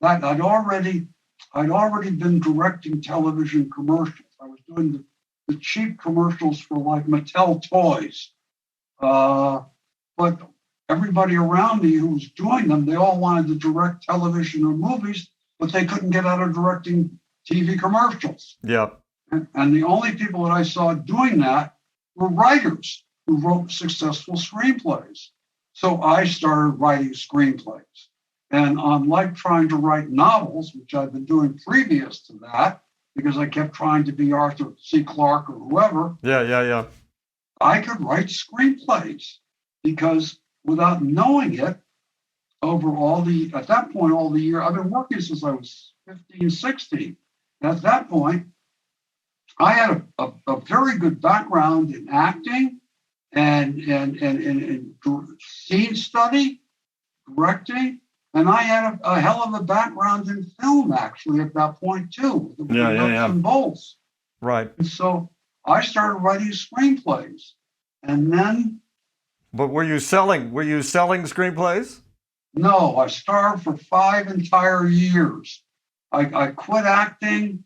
[SPEAKER 2] That I'd already been directing television commercials. I was doing the cheap commercials for like Mattel toys. But everybody around me who was doing them, they all wanted to direct television or movies, but they couldn't get out of directing TV commercials.
[SPEAKER 3] Yeah.
[SPEAKER 2] And the only people that I saw doing that were writers who wrote successful screenplays. So I started writing screenplays. And unlike trying to write novels, which I'd been doing previous to that, because I kept trying to be Arthur C. Clarke or whoever.
[SPEAKER 3] Yeah.
[SPEAKER 2] I could write screenplays because without knowing it, at that point, all the year, I've been working since I was 15, 16. At that point, I had a very good background in acting and scene study, directing. And I had a hell of a background in film, actually, at that point, too. The nuts and bolts.
[SPEAKER 3] Right.
[SPEAKER 2] And so I started writing screenplays. And then
[SPEAKER 3] But were you selling screenplays?
[SPEAKER 2] No, I starved for 5 entire years. I quit acting.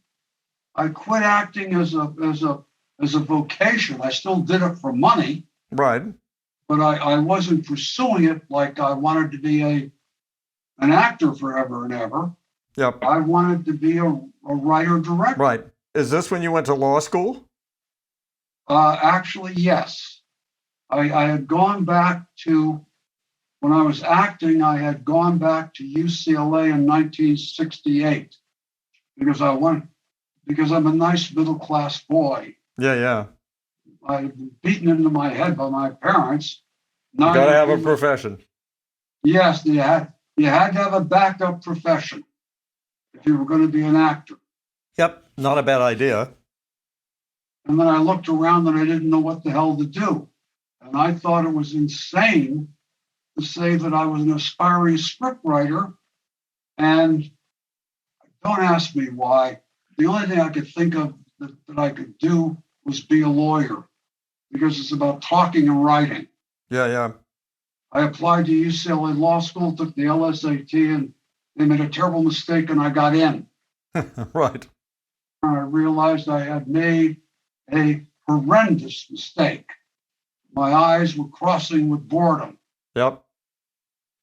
[SPEAKER 2] I quit acting as a vocation. I still did it for money,
[SPEAKER 3] Right.
[SPEAKER 2] but I wasn't pursuing it like I wanted to be an actor forever and ever.
[SPEAKER 3] Yep.
[SPEAKER 2] I wanted to be a writer director.
[SPEAKER 3] Right. Is this when you went to law school?
[SPEAKER 2] Actually, yes. I had gone back to, when I was acting, I had gone back to UCLA in 1968 because I'm a nice middle class boy.
[SPEAKER 3] Yeah.
[SPEAKER 2] I had been beaten into my head by my parents.
[SPEAKER 3] You got to have a profession.
[SPEAKER 2] Yes, you had to have a backup profession if you were going to be an actor.
[SPEAKER 3] Yep. Not a bad idea.
[SPEAKER 2] And then I looked around and I didn't know what the hell to do. And I thought it was insane to say that I was an aspiring scriptwriter. And don't ask me why. The only thing I could think of that I could do was be a lawyer, because it's about talking and writing.
[SPEAKER 3] Yeah.
[SPEAKER 2] I applied to UCLA Law School, took the LSAT, and they made a terrible mistake and I got in.
[SPEAKER 3] Right.
[SPEAKER 2] And I realized I had made a horrendous mistake. My eyes were crossing with boredom.
[SPEAKER 3] Yep.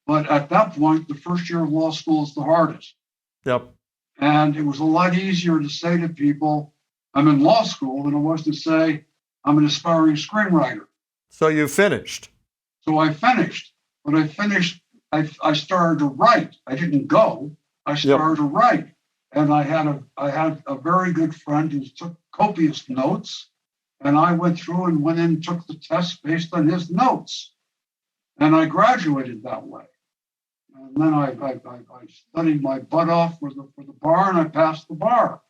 [SPEAKER 2] But at that point, the first year of law school is the hardest.
[SPEAKER 3] Yep.
[SPEAKER 2] And it was a lot easier to say to people, I'm in law school, than it was to say, I'm an aspiring screenwriter.
[SPEAKER 3] So you finished.
[SPEAKER 2] So I finished. When I finished, I started to write. I didn't go. I started to write. And I had a very good friend who took copious notes. And I went through and went in and took the test based on his notes. And I graduated that way. And then I studied my butt off for the bar, and I passed the bar.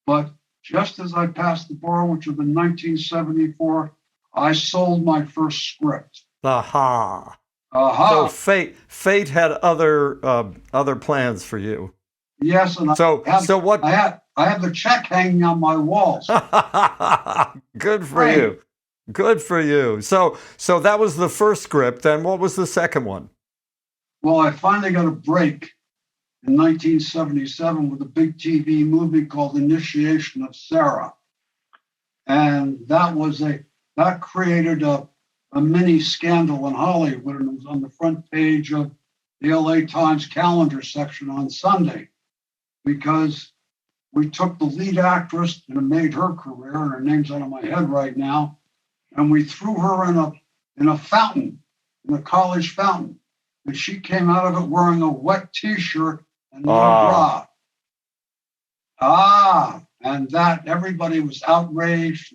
[SPEAKER 2] But just as I passed the bar, which was in 1974, I sold my first script.
[SPEAKER 3] Aha.
[SPEAKER 2] Aha.
[SPEAKER 3] So fate had other plans for you.
[SPEAKER 2] Yes, and
[SPEAKER 3] what?
[SPEAKER 2] I have the check hanging on my walls.
[SPEAKER 3] Good for you. Good for you. So that was the first script. And what was the second one?
[SPEAKER 2] Well, I finally got a break in 1977 with a big TV movie called Initiation of Sarah. And that created a mini scandal in Hollywood, and it was on the front page of the LA Times calendar section on Sunday, because we took the lead actress and it made her career, and her name's out of my head right now, and we threw her in a fountain, in a college fountain. And she came out of it wearing a wet T-shirt and no bra. And that everybody was outraged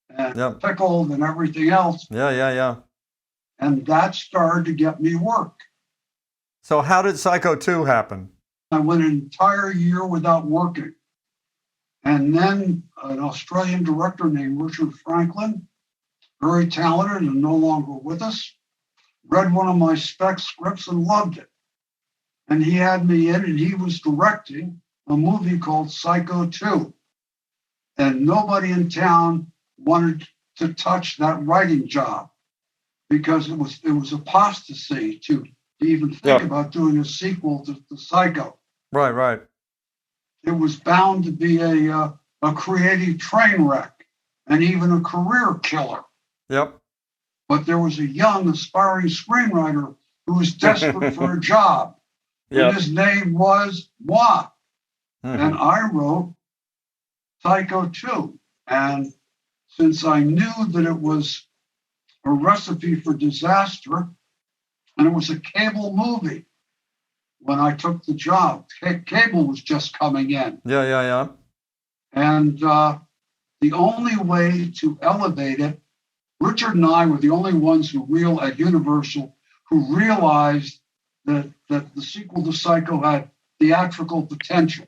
[SPEAKER 2] and pickled and everything else.
[SPEAKER 3] Yeah.
[SPEAKER 2] And that started to get me work.
[SPEAKER 3] So how did Psycho 2 happen?
[SPEAKER 2] I went an entire year without working. And then an Australian director named Richard Franklin, very talented and no longer with us, read one of my spec scripts and loved it. And he had me in, and he was directing a movie called Psycho 2. And nobody in town wanted to touch that writing job, because it was apostasy to even think about doing a sequel to Psycho.
[SPEAKER 3] Right.
[SPEAKER 2] It was bound to be a creative train wreck and even a career killer.
[SPEAKER 3] Yep.
[SPEAKER 2] But there was a young, aspiring screenwriter who was desperate for a job. And his name was moi. Mm-hmm. And I wrote Psycho 2. And since I knew that it was a recipe for disaster, and it was a cable movie when I took the job. Cable was just coming in.
[SPEAKER 3] Yeah.
[SPEAKER 2] And the only way to elevate it, Richard and I were the only ones at Universal who realized that the sequel to Psycho had theatrical potential.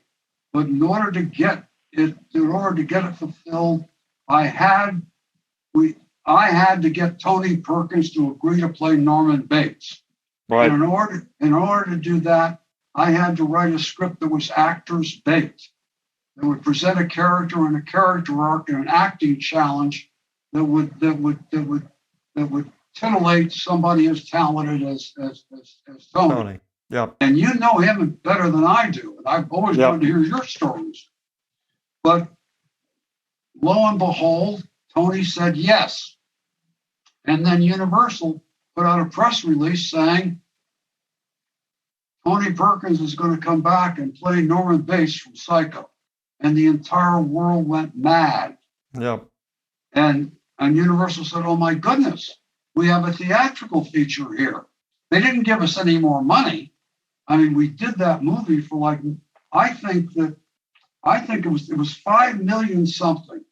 [SPEAKER 2] But in order to get it fulfilled, I had to get Tony Perkins to agree to play Norman Bates. Right. And in order to do that, I had to write a script that was actors based, that would present a character and a character arc and an acting challenge that would titillate somebody as talented as Tony.
[SPEAKER 3] Tony. Yep.
[SPEAKER 2] And you know him better than I do. And I've always wanted to hear your stories. But lo and behold, Tony said yes. And then Universal put out a press release saying Tony Perkins is going to come back and play Norman Bates from Psycho. And the entire world went mad.
[SPEAKER 3] Yep.
[SPEAKER 2] And Universal said, oh my goodness, we have a theatrical feature here. They didn't give us any more money. I mean, we did that movie for like, I think it was 5 million something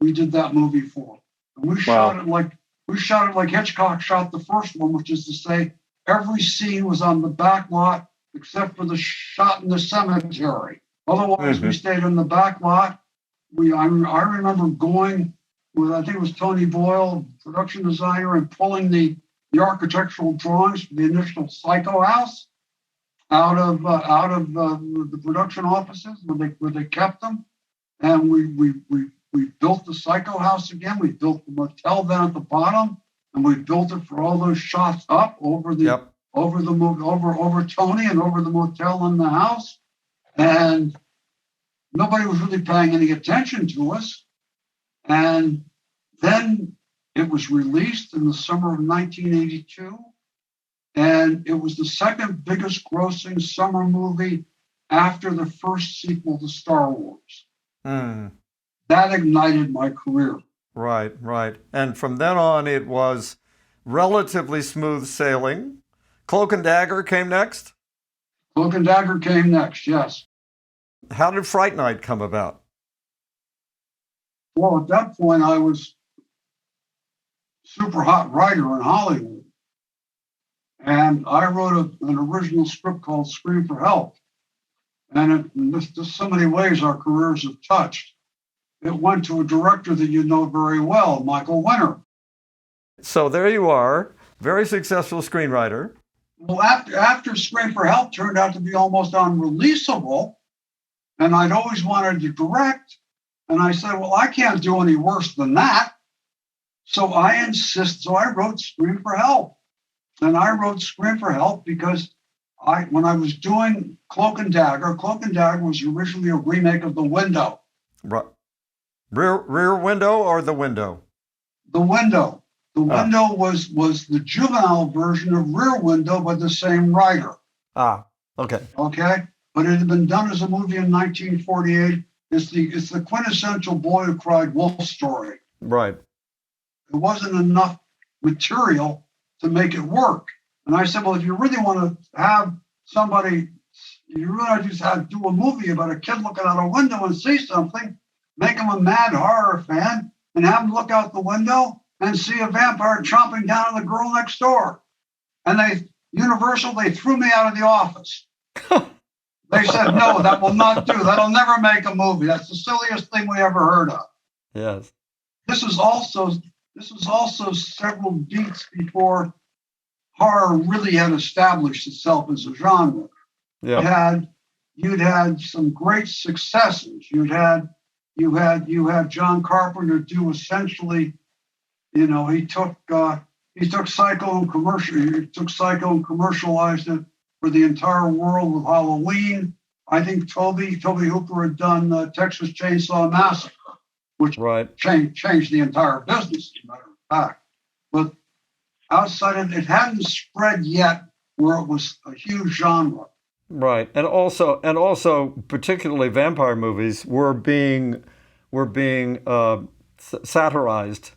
[SPEAKER 2] we did that movie for. And we shot it like Hitchcock shot the first one, which is to say every scene was on the back lot except for the shot in the cemetery. Otherwise, we stayed in the back lot. I remember going with, I think it was Tony Boyle, production designer, and pulling the architectural drawings for the initial Psycho house out of the production offices where they kept them, and we built the Psycho house again. We built the motel down at the bottom, and we built it for all those shots up over Tony and over the motel and the house, and nobody was really paying any attention to us. And then it was released in the summer of 1982. And it was the second biggest grossing summer movie after the first sequel to Star Wars. That ignited my career.
[SPEAKER 3] Right. And from then on, it was relatively smooth sailing. Cloak and Dagger came next?
[SPEAKER 2] Cloak and Dagger came next, yes.
[SPEAKER 3] How did Fright Night come about?
[SPEAKER 2] Well, at that point, I was super hot writer in Hollywood. And I wrote an original script called Scream for Help. And in just so many ways our careers have touched. It went to a director that you know very well, Michael Winter.
[SPEAKER 3] So there you are, very successful screenwriter.
[SPEAKER 2] Well, after Scream for Help turned out to be almost unreleasable, and I'd always wanted to direct, and I said, well, I can't do any worse than that. So I wrote Scream for Help. And I wrote Scream for Help because when I was doing Cloak and Dagger was originally a remake of The Window.
[SPEAKER 3] Right. Rear Window or The Window?
[SPEAKER 2] The Window. The Window was the juvenile version of Rear Window by the same writer.
[SPEAKER 3] Okay.
[SPEAKER 2] Okay? But it had been done as a movie in 1948. It's the quintessential boy who cried wolf story.
[SPEAKER 3] Right.
[SPEAKER 2] It wasn't enough material to make it work. And I said, well, if you really want to have somebody, you really want to just do a movie about a kid looking out a window and see something, make him a mad horror fan and have him look out the window and see a vampire chomping down on the girl next door. And Universal, they threw me out of the office. They said, no, that will not do. That'll never make a movie. That's the silliest thing we ever heard of.
[SPEAKER 3] Yes.
[SPEAKER 2] This was also several beats before horror really had established itself as a genre.
[SPEAKER 3] Yeah.
[SPEAKER 2] You'd had some great successes. You had John Carpenter do essentially, he took Psycho and commercialized it for the entire world with Halloween. I think Toby Hooper had done Texas Chainsaw Massacre, which changed the entire business, as a matter of fact. But outside of it, hadn't spread yet where it was a huge genre.
[SPEAKER 3] Right, and also, particularly vampire movies were being satirized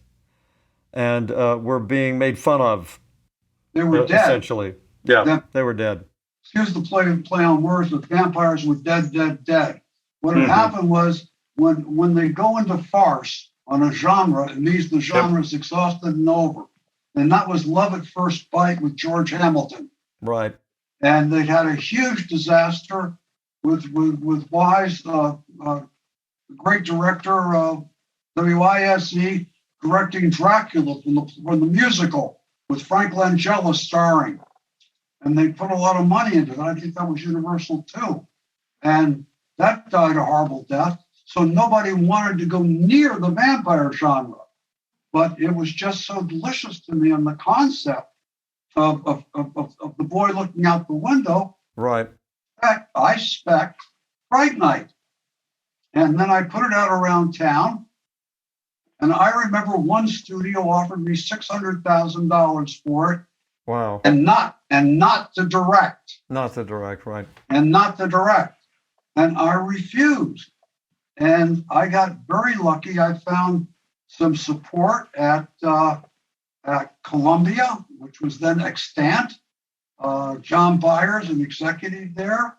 [SPEAKER 3] and were being made fun of.
[SPEAKER 2] They were dead.
[SPEAKER 3] Essentially, yeah, they were dead.
[SPEAKER 2] Excuse the play on words, but vampires were dead. What had happened was when they go into farce on a genre, it means the genre is exhausted and over. And that was Love at First Bite with George Hamilton.
[SPEAKER 3] Right.
[SPEAKER 2] And they had a huge disaster with Wise, the great director, WISE, directing Dracula from the musical with Frank Langella starring. And they put a lot of money into it. I think that was Universal too. And that died a horrible death. So nobody wanted to go near the vampire genre. but it was just so delicious to me on the concept of the boy looking out the window.
[SPEAKER 3] Right.
[SPEAKER 2] I spec'd Fright Night. And then I put it out around town. And I remember one studio offered me $600,000 for it.
[SPEAKER 3] Wow.
[SPEAKER 2] And not to direct.
[SPEAKER 3] Not the direct, right.
[SPEAKER 2] And not to direct. And I refused. And I got very lucky. I found some support at Columbia, which was then extant. John Byers, an executive there.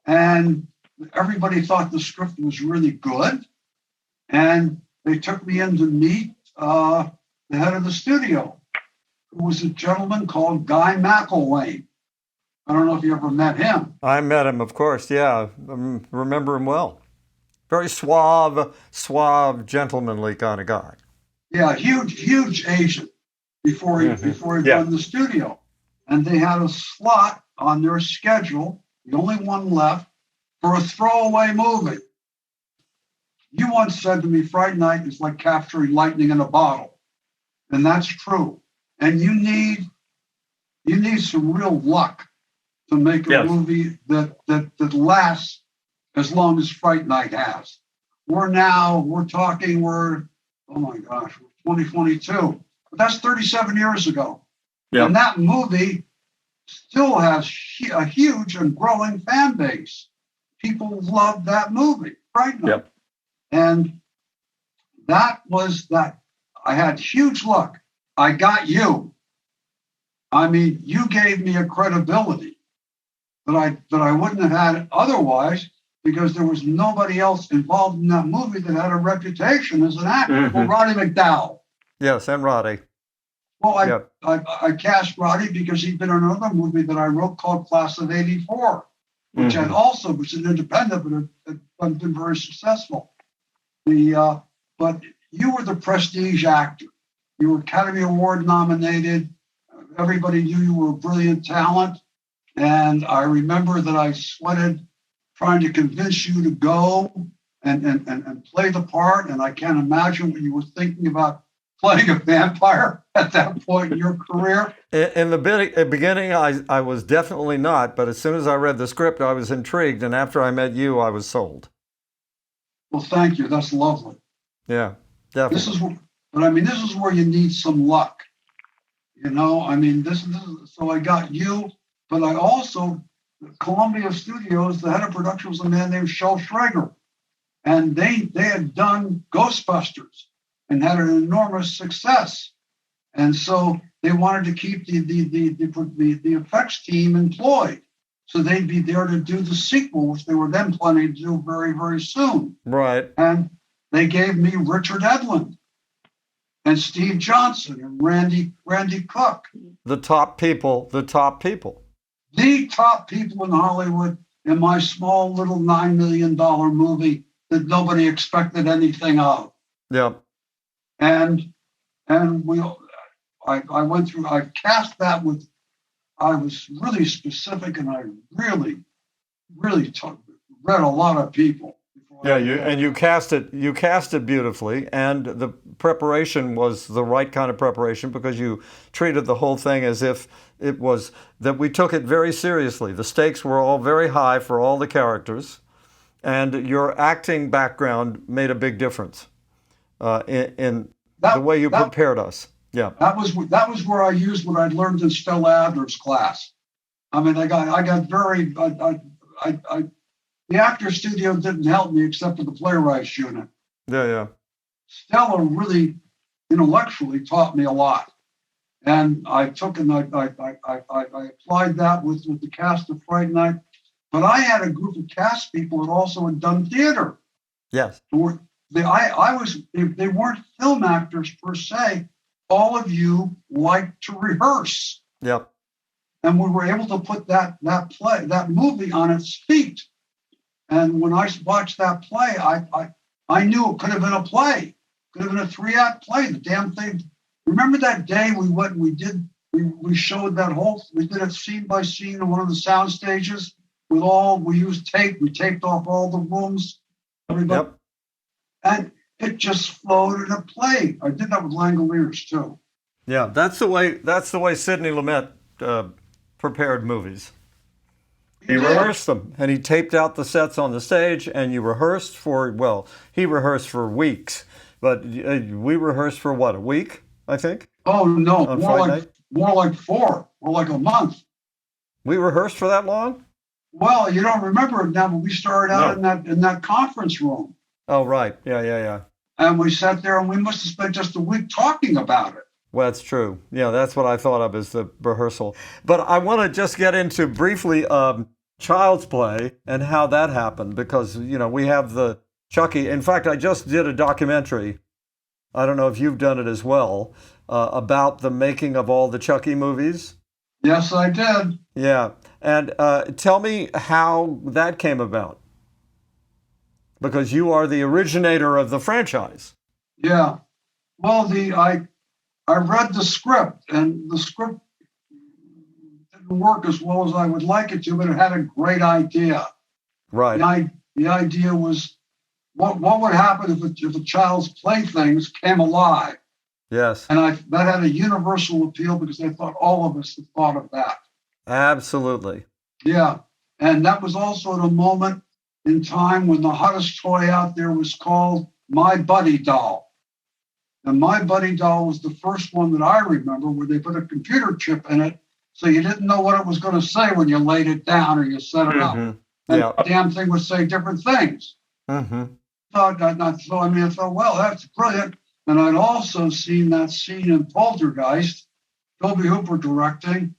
[SPEAKER 2] And everybody thought the script was really good. And they took me in to meet the head of the studio, who was a gentleman called Guy McElwain. I don't know if you ever met him.
[SPEAKER 3] I met him, of course, yeah. I remember him well. Very suave, gentlemanly kind of guy.
[SPEAKER 2] Yeah, huge Asian before he run the studio. And they had a slot on their schedule, the only one left, for a throwaway movie. You once said to me, Fright Night is like capturing lightning in a bottle. And that's true. And you need some real luck to make a movie that lasts as long as Fright Night has. We're 2022. But that's 37 years ago. Yep. And that movie still has a huge and growing fan base. People love that movie, Fright Night. Yep. And that was that. I had huge luck. I got you. I mean, you gave me a credibility that I wouldn't have had otherwise, because there was nobody else involved in that movie that had a reputation as an actor. Mm-hmm. Well, Roddy McDowell.
[SPEAKER 3] Yes, and Roddy.
[SPEAKER 2] Well, I cast Roddy because he'd been in another movie that I wrote called Class of '84, which had also was an independent, but it hadn't been very successful. But you were the prestige actor. You were Academy Award nominated. Everybody knew you were a brilliant talent. And I remember that I sweated trying to convince you to go and play the part. And I can't imagine what you were thinking about playing a vampire at that point in your career.
[SPEAKER 3] In the beginning, I was definitely not. But as soon as I read the script, I was intrigued. And after I met you, I was sold.
[SPEAKER 2] Well, thank you. That's lovely.
[SPEAKER 3] Yeah, definitely.
[SPEAKER 2] This is where you need some luck. You know, I mean, this is so I got you, but I also, Columbia Studios, the head of production was a man named Shel Schrager. And they had done Ghostbusters and had an enormous success. And so they wanted to keep the effects team employed. So they'd be there to do the sequel, which they were then planning to do very, very soon.
[SPEAKER 3] Right.
[SPEAKER 2] And they gave me Richard Edlund and Steve Johnson and Randy Cook.
[SPEAKER 3] The top people.
[SPEAKER 2] The top people in Hollywood in my small little $9 million movie that nobody expected anything of.
[SPEAKER 3] Yeah.
[SPEAKER 2] And I went through, I cast that with, I was really specific, and I really read a lot of people.
[SPEAKER 3] Yeah, you cast it beautifully, and the preparation was the right kind of preparation, because you treated the whole thing as if it was that we took it very seriously. The stakes were all very high for all the characters, and your acting background made a big difference in the way you prepared us. Yeah,
[SPEAKER 2] that was where I used what I'd learned in Stella Adler's class. I mean, I got very the actor studio didn't help me except for the playwrights unit.
[SPEAKER 3] Yeah.
[SPEAKER 2] Stella really intellectually taught me a lot, and I took and I applied that with the cast of Fright Night. But I had a group of cast people that also had done theater.
[SPEAKER 3] Yes,
[SPEAKER 2] they weren't film actors per se. All of you like to rehearse.
[SPEAKER 3] Yep.
[SPEAKER 2] And we were able to put that movie on its feet. And when I watched that play, I knew it could have been a play. Could have been a 3-act play. The damn thing. Remember that day we went and we showed that we did it scene by scene in one of the sound stages we used tape. We taped off all the rooms. Everybody.
[SPEAKER 3] Yep.
[SPEAKER 2] And It just flowed in a play. I did that with Langoliers too.
[SPEAKER 3] Yeah, that's the way Sidney Lumet prepared movies. He rehearsed them, and he taped out the sets on the stage, and you rehearsed for, well, he rehearsed for weeks, but we rehearsed for what, a week, I think?
[SPEAKER 2] Oh no,
[SPEAKER 3] On
[SPEAKER 2] more
[SPEAKER 3] Friday
[SPEAKER 2] like
[SPEAKER 3] night?
[SPEAKER 2] more like a month.
[SPEAKER 3] We rehearsed for that long?
[SPEAKER 2] Well, you don't remember it now, but we started out
[SPEAKER 3] No.
[SPEAKER 2] in that conference room,
[SPEAKER 3] Oh, right. Yeah.
[SPEAKER 2] and we sat there, and we must have spent just a week talking about it.
[SPEAKER 3] Well, that's true. Yeah, that's what I thought of as the rehearsal. But I want to just get into briefly Child's Play and how that happened, because, we have the Chucky. In fact, I just did a documentary. I don't know if you've done it as well, about the making of all the Chucky movies.
[SPEAKER 2] Yes, I did.
[SPEAKER 3] Yeah. And tell me how that came about, because you are the originator of the franchise.
[SPEAKER 2] Yeah. Well, I read the script, and the script didn't work as well as I would like it to, but it had a great idea.
[SPEAKER 3] Right.
[SPEAKER 2] The idea was what would happen if a child's playthings came alive,
[SPEAKER 3] Yes.
[SPEAKER 2] and that had a universal appeal because I thought all of us had thought of that.
[SPEAKER 3] Absolutely.
[SPEAKER 2] Yeah, and that was also at a moment in time when the hottest toy out there was called My Buddy Doll. And My Buddy Doll was the first one that I remember where they put a computer chip in it, so you didn't know what it was going to say when you laid it down or you set it up.
[SPEAKER 3] Mhm.
[SPEAKER 2] And
[SPEAKER 3] Yeah.
[SPEAKER 2] the damn thing would say different things.
[SPEAKER 3] Mm-hmm.
[SPEAKER 2] I thought, well, that's brilliant. And I'd also seen that scene in Poltergeist, Toby Hooper directing,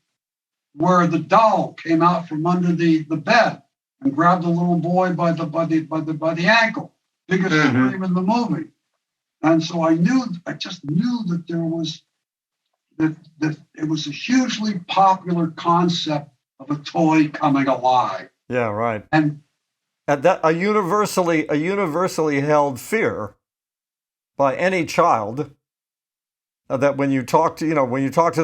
[SPEAKER 2] where the doll came out from under the bed and grabbed the little boy by the ankle. Biggest
[SPEAKER 3] Mhm.
[SPEAKER 2] scream in the movie. And so I just knew that there was that it was a hugely popular concept of a toy coming alive.
[SPEAKER 3] Yeah, right.
[SPEAKER 2] And
[SPEAKER 3] That a universally held fear by any child, that when you talk to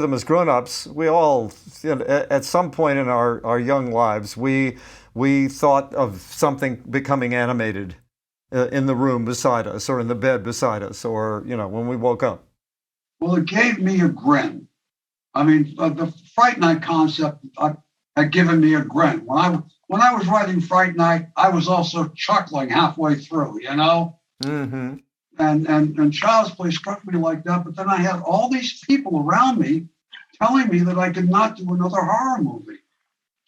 [SPEAKER 3] them as grown-ups, we all, at some point in our young lives, we thought of something becoming animated in the room beside us, or in the bed beside us, or when we woke up.
[SPEAKER 2] well, it gave me a grin. I mean, the Fright Night concept had given me a grin. When I was writing Fright Night, I was also chuckling halfway through,
[SPEAKER 3] Mm-hmm.
[SPEAKER 2] And Child's Play struck me like that. But then I had all these people around me telling me that I could not do another horror movie.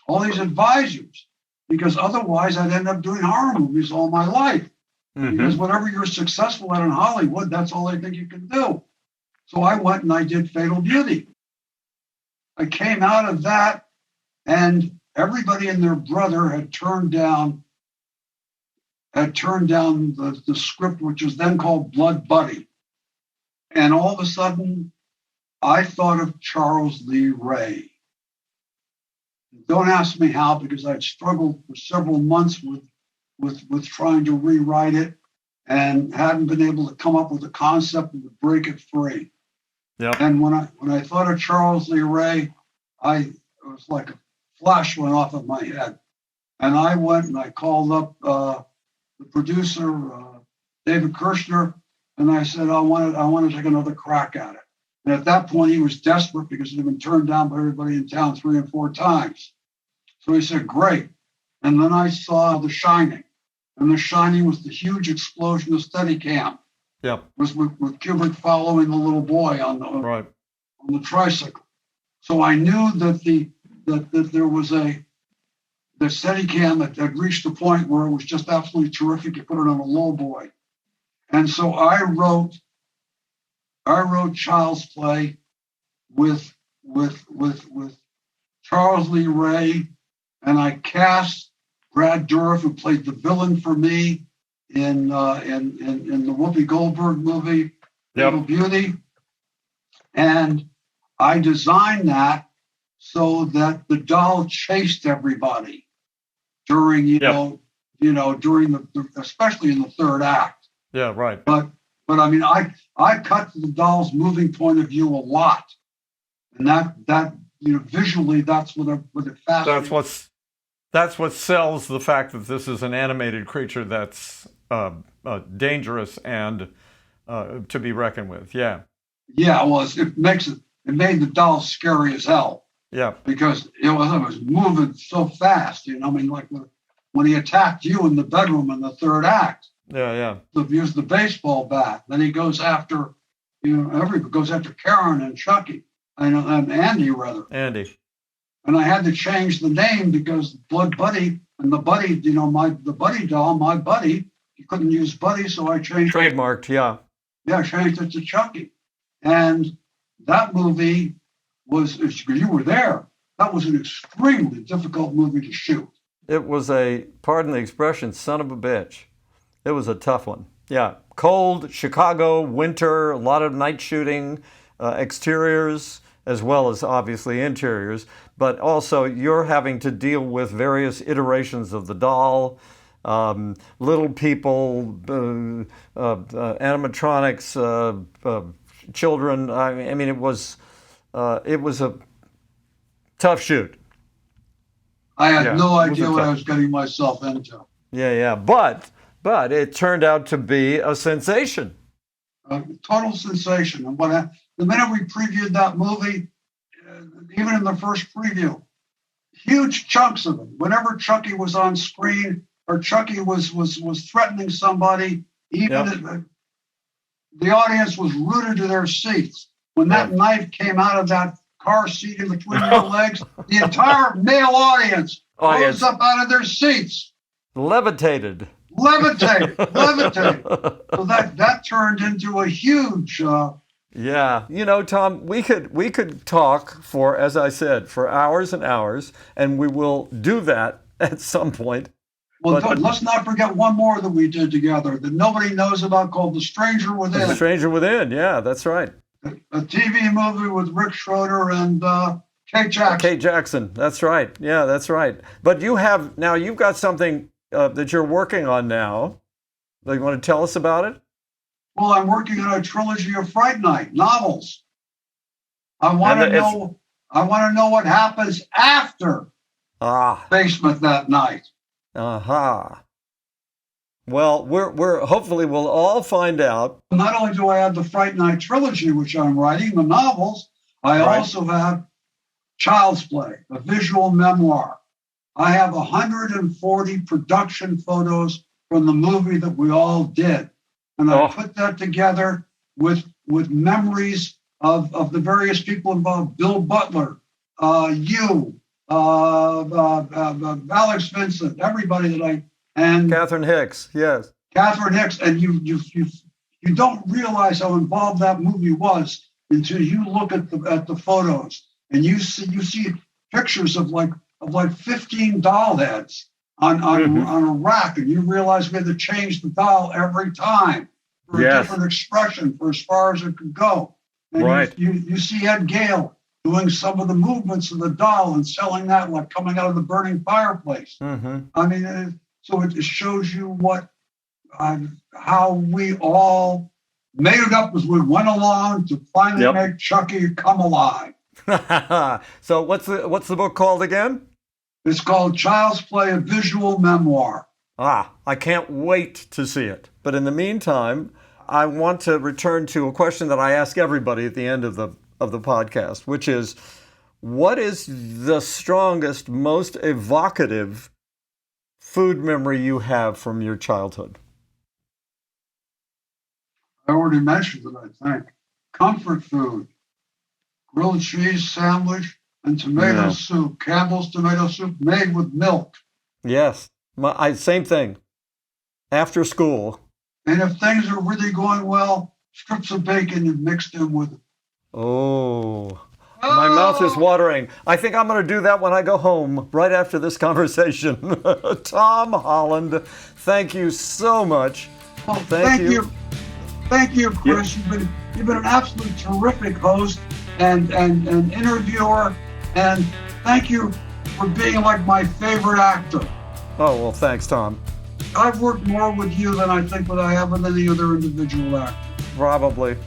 [SPEAKER 2] All these advisors, because otherwise I'd end up doing horror movies all my life.
[SPEAKER 3] Mm-hmm.
[SPEAKER 2] Because whatever you're successful at in Hollywood, that's all they think you can do. So I went and I did Fatal Beauty. I came out of that, and everybody and their brother had turned down the script, which was then called Blood Buddy. And all of a sudden, I thought of Charles Lee Ray. Don't ask me how, because I'd struggled for several months with trying to rewrite it and hadn't been able to come up with a concept that would break it free.
[SPEAKER 3] Yep.
[SPEAKER 2] And when I thought of Charles Lee Ray, it was like a flash went off of my head. And I went and I called up the producer, David Kirshner, and I said, I want to take another crack at it. And at that point, he was desperate because it had been turned down by everybody in town 3 and 4 times. So he said, great. And then I saw The Shining. And The Shining was the huge explosion of Steadicam.
[SPEAKER 3] Yep.
[SPEAKER 2] It was with Kubrick following the little boy on the tricycle. So I knew that there was the Steadicam that had reached a point where it was just absolutely terrific. You put it on a low boy. And so I wrote Child's Play with Charles Lee Ray, and I cast Brad Dourif, who played the villain for me in the Whoopi Goldberg movie, Fatal Beauty. And I designed that so that the doll chased everybody during, during the especially in the third act.
[SPEAKER 3] Yeah, right.
[SPEAKER 2] But I mean, I cut the doll's moving point of view a lot, and that visually that's what it fascinates.
[SPEAKER 3] That's what sells the fact that this is an animated creature that's dangerous and to be reckoned with. Yeah.
[SPEAKER 2] Yeah, well, it made the doll scary as hell.
[SPEAKER 3] Yeah.
[SPEAKER 2] Because it was moving so fast. I mean, like when he attacked you in the bedroom in the third act.
[SPEAKER 3] Yeah, yeah.
[SPEAKER 2] He used the baseball bat. Then he goes after, goes after Karen and Chucky and Andy rather.
[SPEAKER 3] Andy.
[SPEAKER 2] And I had to change the name because Blood Buddy and the Buddy, the Buddy doll, my Buddy, you couldn't use Buddy, so I changed
[SPEAKER 3] trademarked. Yeah.
[SPEAKER 2] Yeah, I changed it to Chucky. And that movie was, you were there, that was an extremely difficult movie to shoot.
[SPEAKER 3] It was pardon the expression, son of a bitch. It was a tough one. Yeah. Cold, Chicago, winter, a lot of night shooting, exteriors, as well as obviously interiors. But also you're having to deal with various iterations of the doll, little people, animatronics, children. I mean, it was a tough shoot.
[SPEAKER 2] I had no idea what I was getting myself into.
[SPEAKER 3] Yeah. But it turned out to be a sensation.
[SPEAKER 2] A total sensation. And the minute we previewed that movie, even in the first preview, huge chunks of it. Whenever Chucky was on screen or Chucky was threatening somebody, the audience was rooted to their seats. When that knife came out of that car seat in between your legs, the entire male audience rose up out of their seats.
[SPEAKER 3] Levitated.
[SPEAKER 2] So that turned into a huge...
[SPEAKER 3] Yeah. Tom, we could talk for, as I said, for hours and hours, and we will do that at some point.
[SPEAKER 2] Well, let's not forget one more that we did together that nobody knows about called The Stranger Within.
[SPEAKER 3] The Stranger Within, yeah, that's right.
[SPEAKER 2] A TV movie with Rick Schroeder and Kate Jackson.
[SPEAKER 3] Kate Jackson, that's right. Yeah, that's right. But you've got something that you're working on now. You want to tell us about it?
[SPEAKER 2] Well, I'm working on a trilogy of Fright Night novels. I want to know what happens after Basement that night.
[SPEAKER 3] Aha. Well, we're hopefully we'll all find out.
[SPEAKER 2] Not only do I have the Fright Night trilogy, which I'm writing, the novels, I also have Child's Play, a visual memoir. I have 140 production photos from the movie that we all did. And I put that together with memories of the various people involved. Bill Butler, Alex Vincent, everybody and
[SPEAKER 3] Catherine Hicks, yes.
[SPEAKER 2] Catherine Hicks, and you don't realize how involved that movie was until you look at the photos and you see pictures of like 15 doll heads on a rack, and you realize we had to change the doll every time for a different expression for as far as it could go. And you see Ed Gale doing some of the movements of the doll and selling that like coming out of the burning fireplace.
[SPEAKER 3] Mm-hmm.
[SPEAKER 2] I mean, so it shows you how we all made it up as we went along to finally make Chucky come alive.
[SPEAKER 3] So what's the book called again?
[SPEAKER 2] It's called Child's Play, a visual memoir.
[SPEAKER 3] I can't wait to see it. But in the meantime, I want to return to a question that I ask everybody at the end of the podcast, which is, what is the strongest, most evocative food memory you have from your childhood?
[SPEAKER 2] I already mentioned it, I think. Comfort food, grilled cheese sandwich, and tomato soup, Campbell's tomato soup made with milk.
[SPEAKER 3] Yes, same thing. After school.
[SPEAKER 2] And if things are really going well, strips of bacon and mixed in with it.
[SPEAKER 3] Oh, my mouth is watering. I think I'm going to do that when I go home, right after this conversation. Tom Holland, thank you so much.
[SPEAKER 2] Well, thank you. Thank you, Chris. You've been an absolutely terrific host and interviewer. And thank you for being like my favorite actor.
[SPEAKER 3] Oh, well, thanks, Tom.
[SPEAKER 2] I've worked more with you than I think that I have with any other individual actor.
[SPEAKER 3] Probably.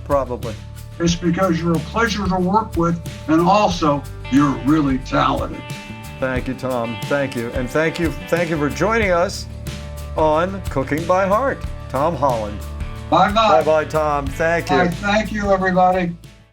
[SPEAKER 2] It's because you're a pleasure to work with, and also you're really talented.
[SPEAKER 3] Thank you, Tom. Thank you. And thank you for joining us on Cooking by Heart. Tom Holland.
[SPEAKER 2] Bye-bye.
[SPEAKER 3] Bye-bye, Tom. Thank you.
[SPEAKER 2] Thank you, everybody.